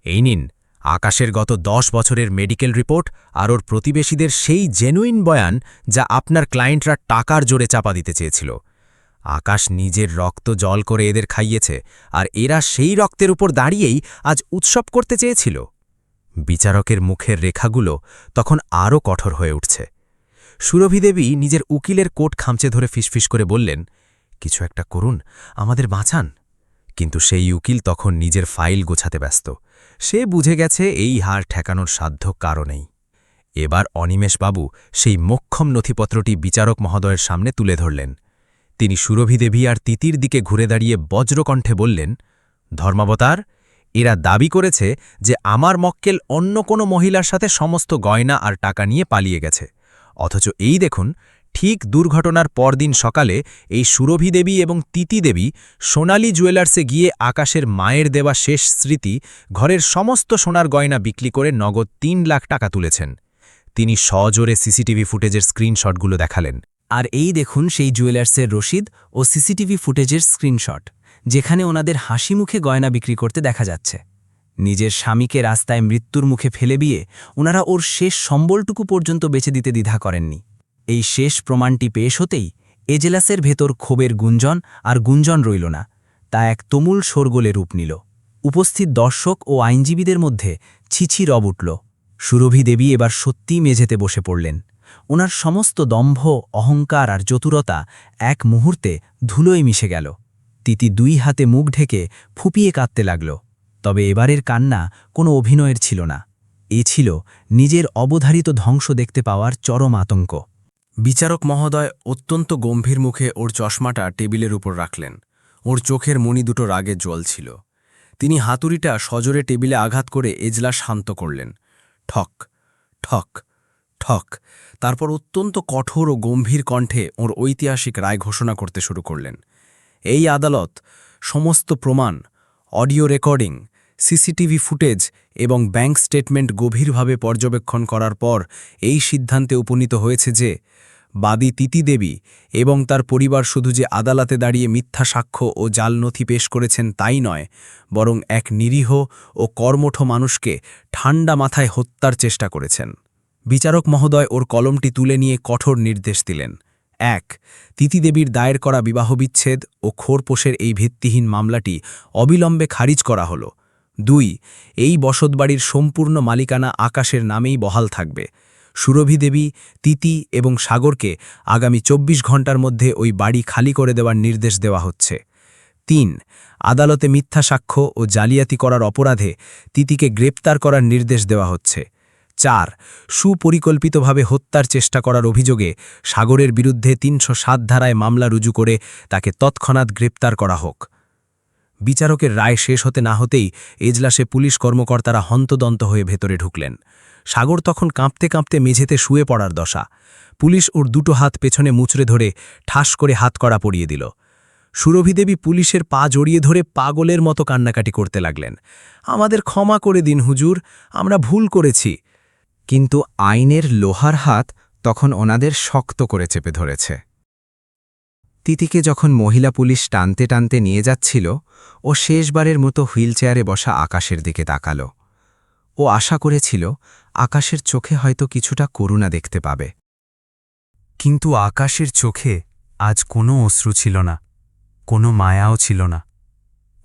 এই নিন, আকাশের গত ১০ বছরের মেডিকেল রিপোর্ট আর ওর প্রতিবেশীদের সেই জেনুইন বয়ান যা আপনার ক্লায়েন্টরা টাকার জোরে চাপা দিতে চেয়েছিল। আকাশ নিজের রক্ত জল করে এদের খাইয়েছে, আর এরা সেই রক্তের উপর দাঁড়িয়েই আজ উৎসব করতে চেয়েছিল। বিচারকের মুখের রেখাগুলো তখন আরও কঠোর হয়ে উঠছে। সুরভিদেবী নিজের উকিলের কোট খামচে ধরে ফিসফিস করে বললেন, কিছু একটা করুন, আমাদের বাঁচান। কিন্তু সেই উকিল তখন নিজের ফাইল গোছাতে ব্যস্ত। সে বুঝে গেছে এই হার ঠেকানোর সাধ্য কারও নেই। এবার অনিমেষবাবু সেই মোক্ষম নথিপত্রটি বিচারক মহোদয়ের সামনে তুলে ধরলেন। তিনি সুরভিদেবী আর তিতির দিকে ঘুরে দাঁড়িয়ে বজ্রকণ্ঠে বললেন, ধর্মাবতার, এরা দাবি করেছে যে আমার মক্কেল অন্য কোনো মহিলার সাথে সমস্ত গয়না আর টাকা নিয়ে পালিয়ে গেছে। অথচ এই দেখুন, ঠিক দুর্ঘটনার পরদিন সকালে এই সুরভিদেবী এবং তিতিদেবী সোনালী জুয়েলার্সে গিয়ে আকাশের মায়ের দেওয়া শেষ স্মৃতি ঘরের সমস্ত সোনার গয়না বিক্রি করে নগদ ৩ লাখ টাকা তুলেছেন। তিনি সজোরে সিসিটিভি ফুটেজের স্ক্রিনশটগুলো দেখালেন। আর এই দেখুন সেই জুয়েলার্সের রসিদ ও সিসিটিভি ফুটেজের স্ক্রিনশট, যেখানে ওনাদের হাসি মুখে গয়না বিক্রি করতে দেখা যাচ্ছে। নিজের স্বামীকে রাস্তায় মৃত্যুর মুখে ফেলে দিয়ে ওনারা ওর শেষ সম্বলটুকু পর্যন্ত বেচে দিতে দ্বিধা করেননি। এই শেষ প্রমাণটি পেশ হতেই এজলাসের ভেতর ক্ষোভের গুঞ্জন আর গুঞ্জন রইল না, তা এক তুমুল শোরগোলে রূপ নিল। উপস্থিত দর্শক ও আইনজীবীদের মধ্যে ছিছি রব উঠল। সুরভি দেবী এবার সত্যিই মেঝেতে বসে পড়লেন। ওনার সমস্ত দম্ভ, অহংকার আর চতুরতা এক মুহূর্তে ধুলোয় মিশে গেল। তিতি ২ হাতে মুখ ঢেকে ফুপিয়ে কাঁদতে লাগল। তবে এবারের কান্না কোনো অভিনয়ের ছিল না। এ ছিল নিজের অবধারিত ধ্বংস দেখতে পাওয়ার চরম আতঙ্ক। বিচারক মহোদয় অত্যন্ত গম্ভীর মুখে ওর চশমাটা টেবিলের উপর রাখলেন। ওর চোখের মণি দুটো রাগে জ্বলছিল। তিনি হাতুড়িটা সজোরে টেবিলে আঘাত করে এজলাস শান্ত করলেন। ঠক ঠক ঠক। তারপর অত্যন্ত কঠোর ও গম্ভীর কণ্ঠে ওর ঐতিহাসিক রায় ঘোষণা করতে শুরু করলেন। এই আদালত সমস্ত প্রমাণ, অডিও রেকর্ডিং, সিসিটিভি ফুটেজ এবং ব্যাংক স্টেটমেন্ট গভীরভাবে পর্যবেক্ষণ করার পর এই সিদ্ধান্তে উপনীত হয়েছে যে বাদী তিতি দেবী এবং তার পরিবার শুধু যে আদালতে দাঁড়িয়ে মিথ্যা সাক্ষ্য ও জাল নথি পেশ করেছেন তাই নয়, বরং এক নিরীহ ও কর্মঠ মানুষকে ঠান্ডা মাথায় হত্যার চেষ্টা করেছেন। বিচারক মহোদয় ওর কলমটি তুলে নিয়ে কঠোর নির্দেশ দিলেন। ১. তিতিদেবীর দায়ের করা বিবাহবিচ্ছেদ ও খোরপোশের এই ভিত্তিহীন মামলাটি অবিলম্বে খারিজ করা হল। ২. এই বসতবাড়ির সম্পূর্ণ মালিকানা আকাশের নামেই বহাল থাকবে। সুরভি দেবী, তিতি এবং সাগরকে আগামী ২৪ ঘণ্টার মধ্যে ওই বাড়ি খালি করে দেওয়ার নির্দেশ দেওয়া হচ্ছে। ৩. আদালতে মিথ্যা সাক্ষ্য ও জালিয়াতি করার অপরাধে তিতিকে গ্রেপ্তার করার নির্দেশ দেওয়া হচ্ছে। ৪. সুপরিকল্পিতভাবে হত্যার চেষ্টা করার অভিযোগে সাগরের বিরুদ্ধে ৩০৭ ধারায় মামলা রুজু করে তাকে তৎক্ষণাৎ গ্রেপ্তার করা হোক। বিচারকের রায় শেষ হতে না হতেই এজলাসে পুলিশ কর্মকর্তারা হন্তদন্ত হয়ে ভেতরে ঢুকলেন। সাগর তখন কাঁপতে কাঁপতে মেঝেতে শুয়ে পড়ার দশা। পুলিশ ওর দুটো হাত পেছনে মুচড়ে ধরে ঠাস করে হাতকড়া পরিয়ে দিল। সুরভিদেবী পুলিশের পা জড়িয়ে ধরে পাগলের মতো কান্নাকাটি করতে লাগলেন। আমাদের ক্ষমা করে দিন হুজুর, আমরা ভুল করেছি। কিন্তু আইনের লোহার হাত তখন ওনাদের শক্ত করে চেপে ধরেছে। তিতিকে যখন মহিলা পুলিশ টানতে টানতে নিয়ে যাচ্ছিল, ও শেষবারের মতো হুইলচেয়ারে বসা আকাশের দিকে তাকাল। ও আশা করেছিল আকাশের চোখে হয়তো কিছুটা করুণা দেখতে পাবে। কিন্তু আকাশের চোখে আজ কোনো অশ্রু ছিল না, কোনো মায়াও ছিল না।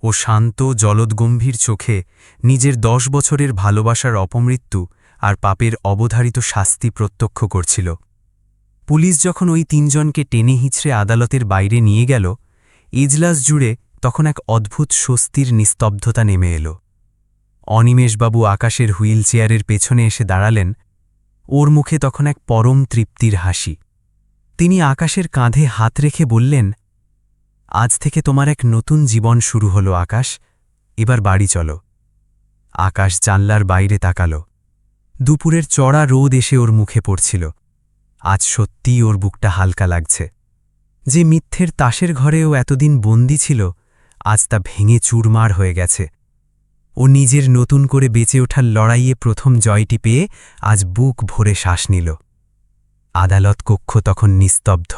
ও শান্ত জলদগম্ভীর চোখে নিজের 10 বছরের ভালোবাসার অপমৃত্যু আর পাপের অবধারিত শাস্তি প্রত্যক্ষ করছিল। পুলিশ যখন ওই 3 জনকে টেনে হিঁচড়ে আদালতের বাইরে নিয়ে গেল, এজলাস জুড়ে তখন এক অদ্ভুত স্বস্তির নিস্তব্ধতা নেমে এল। অনিমেষবাবু আকাশের হুইল চেয়ারের পেছনে এসে দাঁড়ালেন। ওর মুখে তখন এক পরম তৃপ্তির হাসি। তিনি আকাশের কাঁধে হাত রেখে বললেন, আজ থেকে তোমার এক নতুন জীবন শুরু হলো আকাশ, এবার বাড়ি চলো। আকাশ জানলার বাইরে তাকাল। দুপুরের চড়া রোদ এসে ওর মুখে পড়ছিল। আজ সত্যিই ওর বুকটা হালকা লাগছে। যে মিথ্যের তাসের ঘরেও এতদিন বন্দী ছিল, আজ তা ভেঙে চুরমার হয়ে গেছে। ও নিজের নতুন করে বেঁচে ওঠার লড়াইয়ে প্রথম জয়টি পেয়ে আজ বুক ভরে শ্বাস নিল। আদালত কক্ষ তখন নিস্তব্ধ।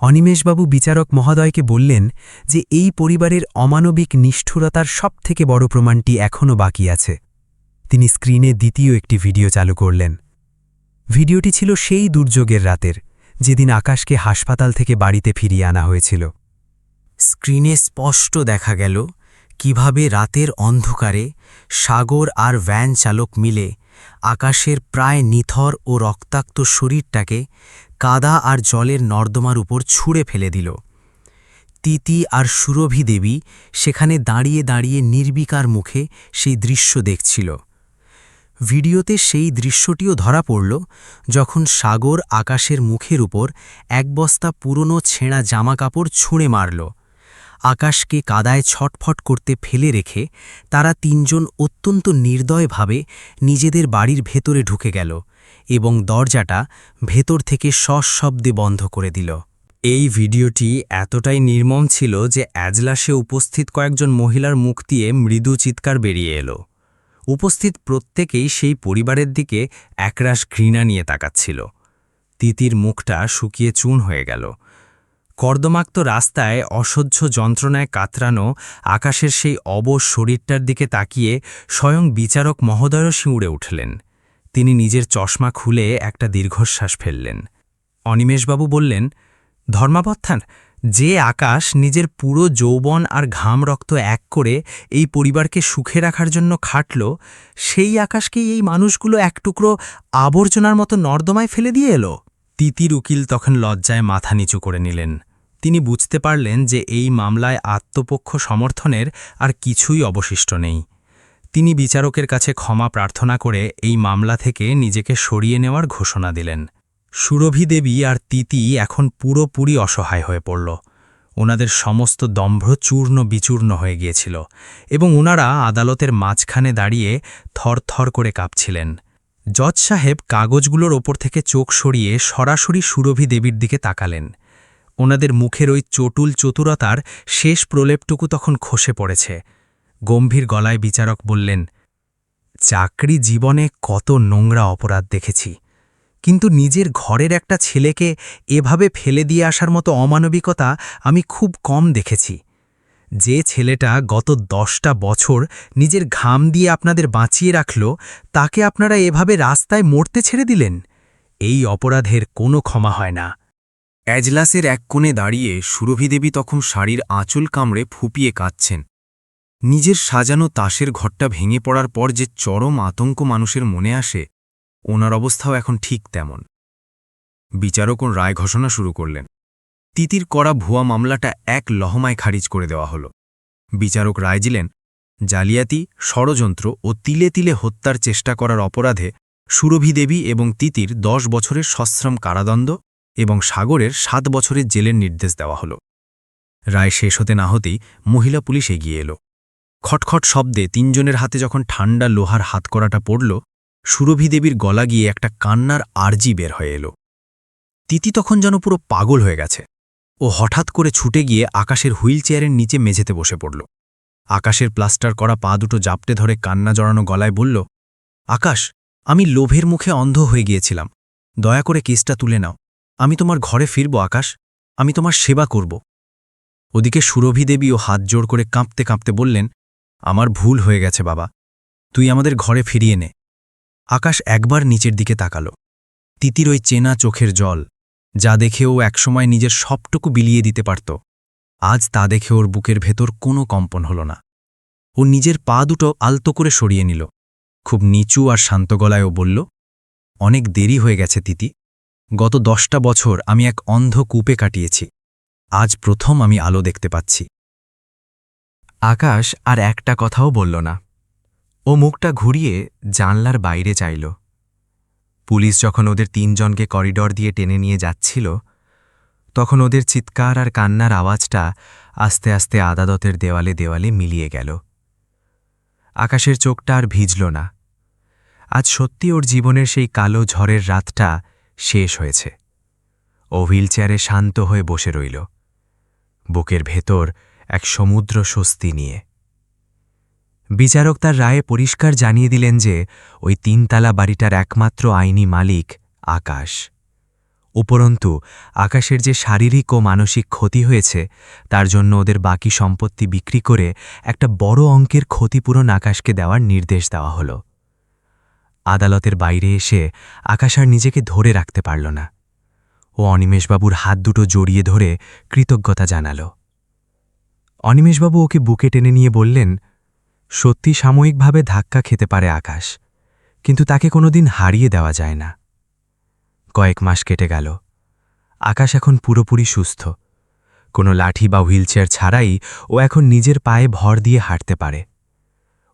অনিমেষবাবু বিচারক মহোদয়কে বললেন যে এই পরিবারের অমানবিক নিষ্ঠুরতার সবথেকে বড় প্রমাণটি এখনও বাকি আছে। তিনি স্ক্রিনে দ্বিতীয় একটি ভিডিও চালু করলেন। ভিডিওটি ছিল সেই দুর্যোগের রাতের, যেদিন আকাশকে হাসপাতাল থেকে বাড়িতে ফিরিয়ে আনা হয়েছিল। স্ক্রিনে স্পষ্ট দেখা গেল কিভাবে রাতের অন্ধকারে সাগর আর ভ্যান চালক মিলে আকাশের প্রায় নিথর ও রক্তাক্ত শরীরটাকে কাদা আর জলের নর্দমার উপর ছুঁড়ে ফেলে দিল। তিতি আর সুরভি দেবী সেখানে দাঁড়িয়ে দাঁড়িয়ে নির্বিকার মুখে সেই দৃশ্য দেখছিল। ভিডিওতে সেই দৃশ্যটিও ধরা পড়ল যখন সাগর আকাশের মুখের উপর এক বস্তা পুরনো ছেঁড়া জামাকাপড় ছুঁড়ে মারল। আকাশকে কাদায় ছটফট করতে ফেলে রেখে তারা 3 জন অত্যন্ত নির্দয়ভাবে নিজেদের বাড়ির ভেতরে ঢুকে গেল এবং দরজাটা ভেতর থেকে সশব্দে বন্ধ করে দিল। এই ভিডিওটি এতটাই নির্মম ছিল যে এজলাসে উপস্থিত কয়েকজন মহিলার মুখ দিয়ে মৃদু চিৎকার বেরিয়ে এলো। উপস্থিত প্রত্যেকেই সেই পরিবারের দিকে একরাশ ঘৃণা নিয়ে তাকাচ্ছিল। তিতির মুখটা শুকিয়ে চুন হয়ে গেল। কর্দমাক্ত রাস্তায় অসহ্য যন্ত্রণায় কাতরানো আকাশের সেই অবশ শরীরটার দিকে তাকিয়ে স্বয়ং বিচারক মহোদয়ও শিউড়ে উঠলেন। তিনি নিজের চশমা খুলে একটা দীর্ঘশ্বাস ফেললেন। অনিমেষবাবু বললেন, ধর্মাবত্থান, যে আকাশ নিজের পুরো যৌবন আর ঘাম রক্ত এক করে এই পরিবারকে সুখে রাখার জন্য খাটল, সেই আকাশকেই এই মানুষগুলো এক টুকরো আবর্জনার মতো নর্দমায় ফেলে দিয়ে এলো। তিতির উকিল তখন লজ্জায় মাথা নিচু করে নিলেন। তিনি বুঝতে পারলেন যে এই মামলায় আত্মপক্ষ সমর্থনের আর কিছুই অবশিষ্ট নেই। তিনি বিচারকের কাছে ক্ষমা প্রার্থনা করে এই মামলা থেকে নিজেকে সরিয়ে নেওয়ার ঘোষণা দিলেন। সুরভি দেবী আর তিতি এখন পুরোপুরি অসহায় হয়ে পড়ল। ওনাদের সমস্ত দম্ভ চূর্ণ বিচূর্ণ হয়ে গিয়েছিল এবং ওনারা আদালতের মাঝখানে দাঁড়িয়ে থরথর করে কাঁপছিলেন। জজ সাহেব কাগজগুলোর ওপর থেকে চোখ সরিয়ে সরাসরি সুরভি দেবীর দিকে তাকালেন। ওনাদের মুখের ওই চটুল চতুরতার শেষ প্রলেপটুকু তখন খসে পড়েছে। গম্ভীর গলায় বিচারক বললেন, চাকরি জীবনে কত নোংরা অপরাধ দেখেছি, কিন্তু নিজের ঘরের একটা ছেলেকে এভাবে ফেলে দিয়ে আসার মতো অমানবিকতা আমি খুব কম দেখেছি। যে ছেলেটা গত 10টা বছর নিজের ঘাম দিয়ে আপনাদের বাঁচিয়ে রাখল, তাকে আপনারা এভাবে রাস্তায় মরতে ছেড়ে দিলেন। এই অপরাধের কোনো ক্ষমা হয় না। এজলাসের এক কোণে দাঁড়িয়ে সুরভিদেবী তখন শাড়ির আঁচল কামড়ে ফুপিয়ে কাঁদছেন। নিজের সাজানো তাসের ঘরটা ভেঙে পড়ার পর যে চরম আতঙ্ক মানুষের মনে আসে, ওনার অবস্থাও এখন ঠিক তেমন। বিচারক রায় ঘোষণা শুরু করলেন। তিতির করা ভুয়া মামলাটা এক লহমায় খারিজ করে দেওয়া হল। বিচারক রায় দিলেন, জালিয়াতি, ষড়যন্ত্র ও তিলে তিলে হত্যার চেষ্টা করার অপরাধে সুরভি দেবী এবং তিতির 10 বছরের সশ্রম কারাদণ্ড এবং সাগরের 7 বছরের জেলের নির্দেশ দেওয়া হল। রায় শেষ হতে না হতেই মহিলা পুলিশ এগিয়ে এলো। খটখট শব্দে 3 জনের হাতে যখন ঠান্ডা লোহার হাতকড়াটা পড়ল, সুরভি দেবীর গলা গিয়ে একটা কান্নার আর্জি বের হয়ে এলো। তিতি তখন যেন পুরো পাগল হয়ে গেছে। ও হঠাৎ করে ছুটে গিয়ে আকাশের হুইল চেয়ারের নিচে মেঝেতে বসে পড়ল। আকাশের প্লাস্টার করা পা দুটো জাপটে ধরে কান্না জড়ানো গলায় বলল, আকাশ, আমি লোভের মুখে অন্ধ হয়ে গিয়েছিলাম, দয়া করে কেসটা তুলে নাও। আমি তোমার ঘরে ফিরব আকাশ, আমি তোমার সেবা করব। ওদিকে সুরভি দেবীও হাত জোড় করে কাঁপতে কাঁপতে বললেন, আমার ভুল হয়ে গেছে বাবা, তুই আমাদের ঘরে ফিরিয়ে নে। আকাশ একবার নিচের দিকে তাকালো। তিতির ওই চেনা চোখের জল, যা দেখে ও একসময় নিজের সবটুকু বিলিয়ে দিতে পারত, আজ তা দেখে ওর বুকের ভেতর কোনো কম্পন হল না। ও নিজের পা দুটো আলতো করে সরিয়ে নিল। খুব নিচু আর শান্ত গলায় ও বলল, অনেক দেরি হয়ে গেছে তিতি। গত 10টা বছর আমি এক অন্ধ কূপে কাটিয়েছি। আজ প্রথম আমি আলো দেখতে পাচ্ছি। আকাশ আর একটা কথাও বলল না। ও মুখটা ঘুরিয়ে জানলার বাইরে চাইল। পুলিশ যখন ওদের 3 জনকে করিডর দিয়ে টেনে নিয়ে যাচ্ছিল, তখন ওদের চিৎকার আর কান্নার আওয়াজটা আস্তে আস্তে আদালতের দেওয়ালে দেওয়ালে মিলিয়ে গেল। আকাশের চোখটা আর ভিজল না। আজ সত্যি ওর জীবনের সেই কালো ঝড়ের রাতটা শেষ হয়েছে। ও হুইলচেয়ারে শান্ত হয়ে বসে রইল, বুকের ভেতর এক সমুদ্র স্বস্তি নিয়ে। বিচারক তার রায়ে পরিষ্কার জানিয়ে দিলেন যে ওই 3 বাড়িটার একমাত্র আইনি মালিক আকাশ। উপরন্তু আকাশের যে শারীরিক ও মানসিক ক্ষতি হয়েছে, তার জন্য ওদের বাকি সম্পত্তি বিক্রি করে একটা বড় অঙ্কের ক্ষতিপূরণ আকাশকে দেওয়ার নির্দেশ দেওয়া হল। আদালতের বাইরে এসে আকাশ আর নিজেকে ধরে রাখতে পারল না। ও অনিমেষবাবুর হাত দুটো জড়িয়ে ধরে কৃতজ্ঞতা জানাল। অনিমেষবাবু ওকে বুকে টেনে নিয়ে বললেন, সত্যি সাময়িকভাবে ধাক্কা খেতে পারে আকাশ, কিন্তু তাকে কোনোদিন হারিয়ে দেওয়া যায় না। কয়েক মাস কেটে গেল। আকাশ এখন পুরোপুরি সুস্থ। কোনো লাঠি বা হুইলচেয়ার ছাড়াই ও এখন নিজের পায়ে ভর দিয়ে হাঁটতে পারে।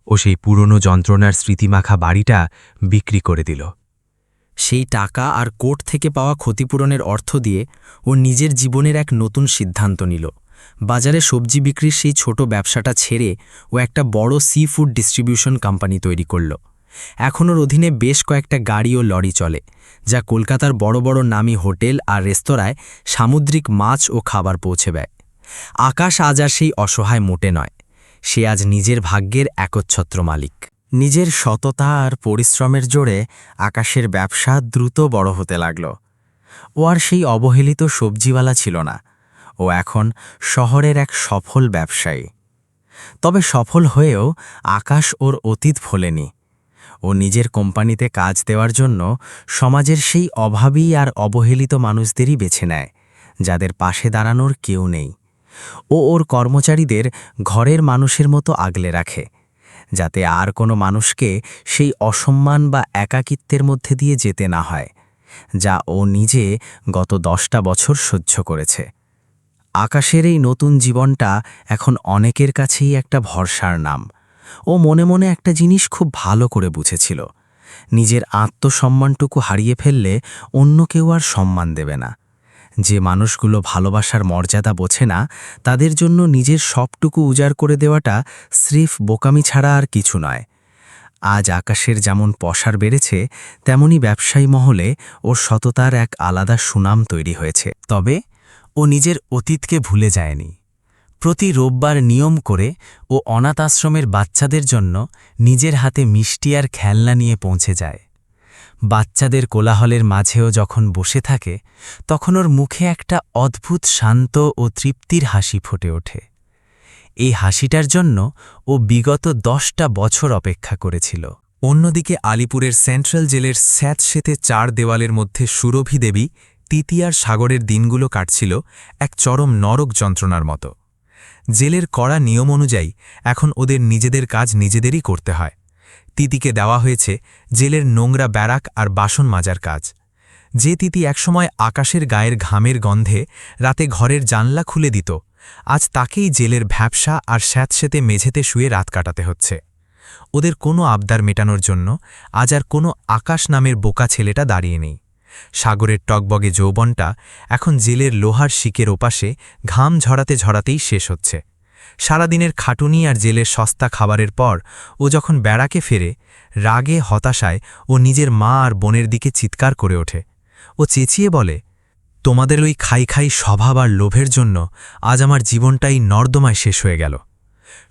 ও সেই পুরনো যন্ত্রণার স্মৃতিমাখা বাড়িটা বিক্রি করে দিল। সেই টাকা আর কোর্ট থেকে পাওয়া ক্ষতিপূরণের অর্থ দিয়ে ও নিজের জীবনের এক নতুন সিদ্ধান্ত নিল। বাজারে সবজি বিক্রির সেই ছোট ব্যবসাটা ছেড়ে ও একটা বড় সি ফুড ডিস্ট্রিবিউশন কোম্পানি তৈরি করল। এখন ওর অধীনে বেশ কয়েকটা গাড়ি ও লরি চলে, যা কলকাতার বড় বড় নামী হোটেল আর রেস্তোরাঁয় সামুদ্রিক মাছ ও খাবার পৌঁছে দেয়। আকাশ আজ আর সেই অসহায় মোটে নয়। সে আজ নিজের ভাগ্যের একচ্ছত্র মালিক। নিজের সততা আর পরিশ্রমের জোরে আকাশের ব্যবসা দ্রুত বড় হতে লাগল। ও আর সেই অবহেলিত সবজিওয়ালা ছিল না। ও এখন শহরের এক সফল ব্যবসায়ী। তবে সফল হয়েও আকাশ ওর অতীত ভোলেনি। ও নিজের কোম্পানিতে কাজ দেওয়ার জন্য সমাজের সেই অভাবী আর অবহেলিত মানুষদেরই বেছে নেয়, যাদের পাশে দাঁড়ানোর কেউ নেই। ও ওর কর্মচারীদের ঘরের মানুষের মতো আগলে রাখে, যাতে আর কোনো মানুষকে সেই অসম্মান বা একাকিত্বের মধ্যে দিয়ে যেতে না হয়, যা ও নিজে গত 10টা বছর সহ্য করেছে। আকাশের এই নতুন জীবনটা এখন অনেকের কাছেই একটা ভরসার নাম। ও মনে মনে একটা জিনিস খুব ভালো করে বুঝেছিল, নিজের আত্মসম্মানটুকু হারিয়ে ফেললে অন্য কেউ আর সম্মান দেবে না। যে মানুষগুলো ভালোবাসার মর্যাদা বোঝে না, তাদের জন্য নিজের সবটুকু উজাড় করে দেওয়াটা স্রেফ বোকামি ছাড়া আর কিছু নয়। আজ আকাশের যেমন পসার বেড়েছে, তেমনি ব্যবসায়ী মহলে ওর সততার এক আলাদা সুনাম তৈরি হয়েছে। তবে ও নিজের অতীতকে ভুলে যায়নি। প্রতি রোববার নিয়ম করে ও অনাথ আশ্রমের বাচ্চাদের জন্য নিজের হাতে মিষ্টি আর খেলনা নিয়ে পৌঁছে যায়। বাচ্চাদের কোলাহলের মাঝেও যখন বসে থাকে, তখন ওর মুখে একটা অদ্ভুত শান্ত ও তৃপ্তির হাসি ফুটে ওঠে। এই হাসিটার জন্য ও বিগত 10টা বছর অপেক্ষা করেছিল। অন্যদিকে আলিপুরের সেন্ট্রাল জেলের স্যাঁতসেঁতে 4 দেওয়ালের মধ্যে সুরভি দেবী তিতি আর সাগরের দিনগুলো কাটছিল এক চরম নরক যন্ত্রণার মতো। জেলের কড়া নিয়ম অনুযায়ী এখন ওদের নিজেদের কাজ নিজেদেরই করতে হয়। তিতিকে দেওয়া হয়েছে জেলের নোংরা ব্যারাক আর বাসন মাজার কাজ। যে তিতি একসময় আকাশের গায়ের ঘামের গন্ধে রাতে ঘরের জানলা খুলে দিত, আজ তাকেই জেলের ভ্যাপসা আর স্যাঁতসেঁতে মেঝেতে শুয়ে রাত কাটাতে হচ্ছে। ওদের কোনো আবদার মেটানোর জন্য আজ আর কোনো আকাশ নামের বোকা ছেলেটা দাঁড়িয়ে নেই। সাগরের টকবগে যৌবনটা এখন জেলের লোহার শিকের ওপাশে ঘাম ঝরাতে ঝরাতেই শেষ হচ্ছে। সারাদিনের খাটুনি আর জেলের সস্তা খাবারের পর ও যখন ব্যারাকে ফেরে, রাগে হতাশায় ও নিজের মা আর বোনের দিকে চিৎকার করে ওঠে। ও চেঁচিয়ে বলে, তোমাদের ওই খাই খাই স্বভাব আর লোভের জন্য আজ আমার জীবনটাই নর্দমায় শেষ হয়ে গেল।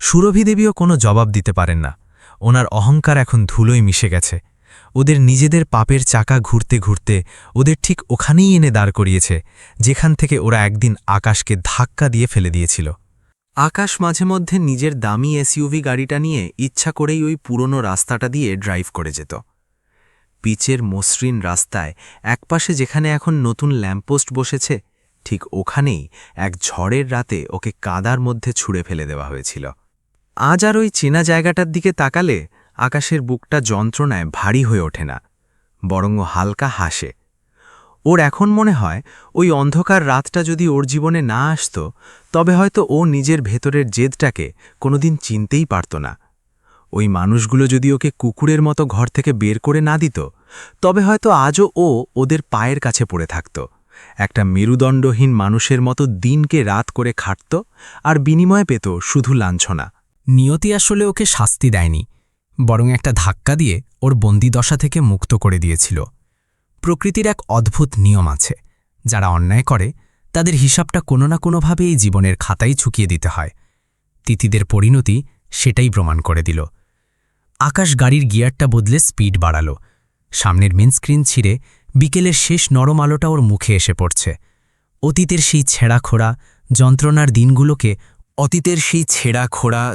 সুরভি দেবীও কোনো জবাব দিতে পারেন না। ওনার অহংকার এখন ধুলোয় মিশে গেছে। ওদের নিজেদের পাপের চাকা ঘুরতে ঘুরতে ওদের ঠিক ওখানেই এনে দাঁড় করিয়েছে, যেখান থেকে ওরা একদিন আকাশকে ধাক্কা দিয়ে ফেলে দিয়েছিল। আকাশ মাঝে মধ্যে নিজের দামি এসইউভি গাড়িটা নিয়ে ইচ্ছা করেই ওই পুরনো রাস্তাটা দিয়ে ড্রাইভ করে যেত। পিচের মসৃণ রাস্তায় একপাশে যেখানে এখন নতুন ল্যাম্পপোস্ট বসেছে, ঠিক ওখানেই এক ঝড়ের রাতে ওকে কাদার মধ্যে ছুঁড়ে ফেলে দেওয়া হয়েছিল। আজ আর ওই চেনা জায়গাটার দিকে তাকালে আকাশের বুকটা যন্ত্রণায় ভারী হয়ে ওঠে না, বরং ও হালকা হাসে। ওর এখন মনে হয় ওই অন্ধকার রাতটা যদি ওর জীবনে না আসত, তবে হয়তো ও নিজের ভেতরের জেদটাকে কোনোদিন চিনতেই পারত না। ওই মানুষগুলো যদি ওকে কুকুরের মতো ঘর থেকে বের করে না দিত, তবে হয়তো আজও ও ওদের পায়ের কাছে পড়ে থাকত, একটা মেরুদণ্ডহীন মানুষের মতো দিনকে রাত করে খাটত আর বিনিময়ে পেত শুধু লাঞ্ছনা। নিয়তি আসলে ওকে শাস্তি দেয়নি, বরং একটা ধাক্কা দিয়ে ওর বন্দিদশা থেকে মুক্ত করে দিয়েছিল। প্রকৃতির এক অদ্ভুত নিয়ম আছে, যারা অন্যায় করে তাদের হিসাবটা কোনো না কোনোভাবে এই জীবনের খাতাই ছুকিয়ে দিতে হয়। তিতিদের পরিণতি সেটাই প্রমাণ করে দিল। আকাশ গাড়ির গিয়ারটা বদলে স্পিড বাড়াল। সামনের মেন স্ক্রিন ছিঁড়ে বিকেলের শেষ নরম আলোটা ওর মুখে এসে পড়ছে। অতীতের সেই ছেঁড়া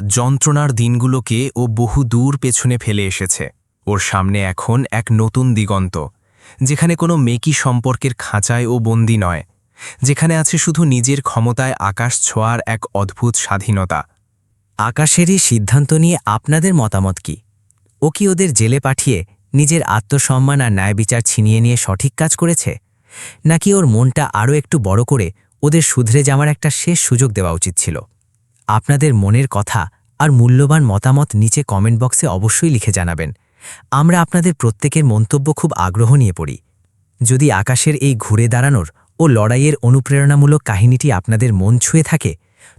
যন্ত্রণার দিনগুলোকে ও বহু দূর পেছনে ফেলে এসেছে। ওর সামনে এখন এক নতুন দিগন্ত, যেখানে কোনো মেকি সম্পর্কের খাঁচায় ও বন্দী নয়, যেখানে আছে শুধু নিজের ক্ষমতায় আকাশ ছোঁয়ার এক অদ্ভুত স্বাধীনতা। আকাশের এই সিদ্ধান্ত নিয়ে আপনাদের মতামত কি? ও কি ওদের জেলে পাঠিয়ে নিজের আত্মসম্মান আর ন্যায়বিচার ছিনিয়ে নিয়ে সঠিক কাজ করেছে, নাকি ওর মনটা আরও একটু বড় করে ওদের শুধরে যাওয়ার একটা শেষ সুযোগ দেওয়া উচিত ছিল? আপনাদের মনের কথা আর মূল্যবান মতামত নিচে কমেন্ট বক্সে অবশ্যই লিখে জানাবেন। আমরা আপনাদের প্রত্যেকের মন্তব্য খুব আগ্রহ নিয়ে পড়ি। যদি আকাশের এই ঘুরে দাঁড়ানোর ও লড়াইয়ের অনুপ্রেরণামূলক কাহিনীটি আপনাদের মন ছুঁয়ে থাকে,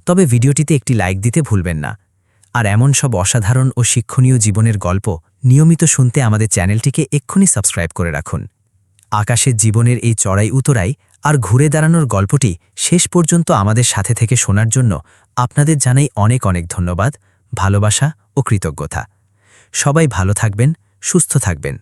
তবে ভিডিওটিতে একটি লাইক দিতে ভুলবেন না। আর এমন সব অসাধারণ ও শিক্ষণীয় জীবনের গল্প নিয়মিত শুনতে আমাদের চ্যানেলটিকে এক্ষুনি সাবস্ক্রাইব করে রাখুন। আকাশের জীবনের এই চড়াই উতরাই আর ঘুরে দাঁড়ানোর গল্পটি শেষ পর্যন্ত আমাদের সাথে থেকে শোনার জন্য আপনাদের জানাই অনেক অনেক ধন্যবাদ, ভালোবাসা ও কৃতজ্ঞতা। সবাই ভালো থাকবেন, সুস্থ থাকবেন।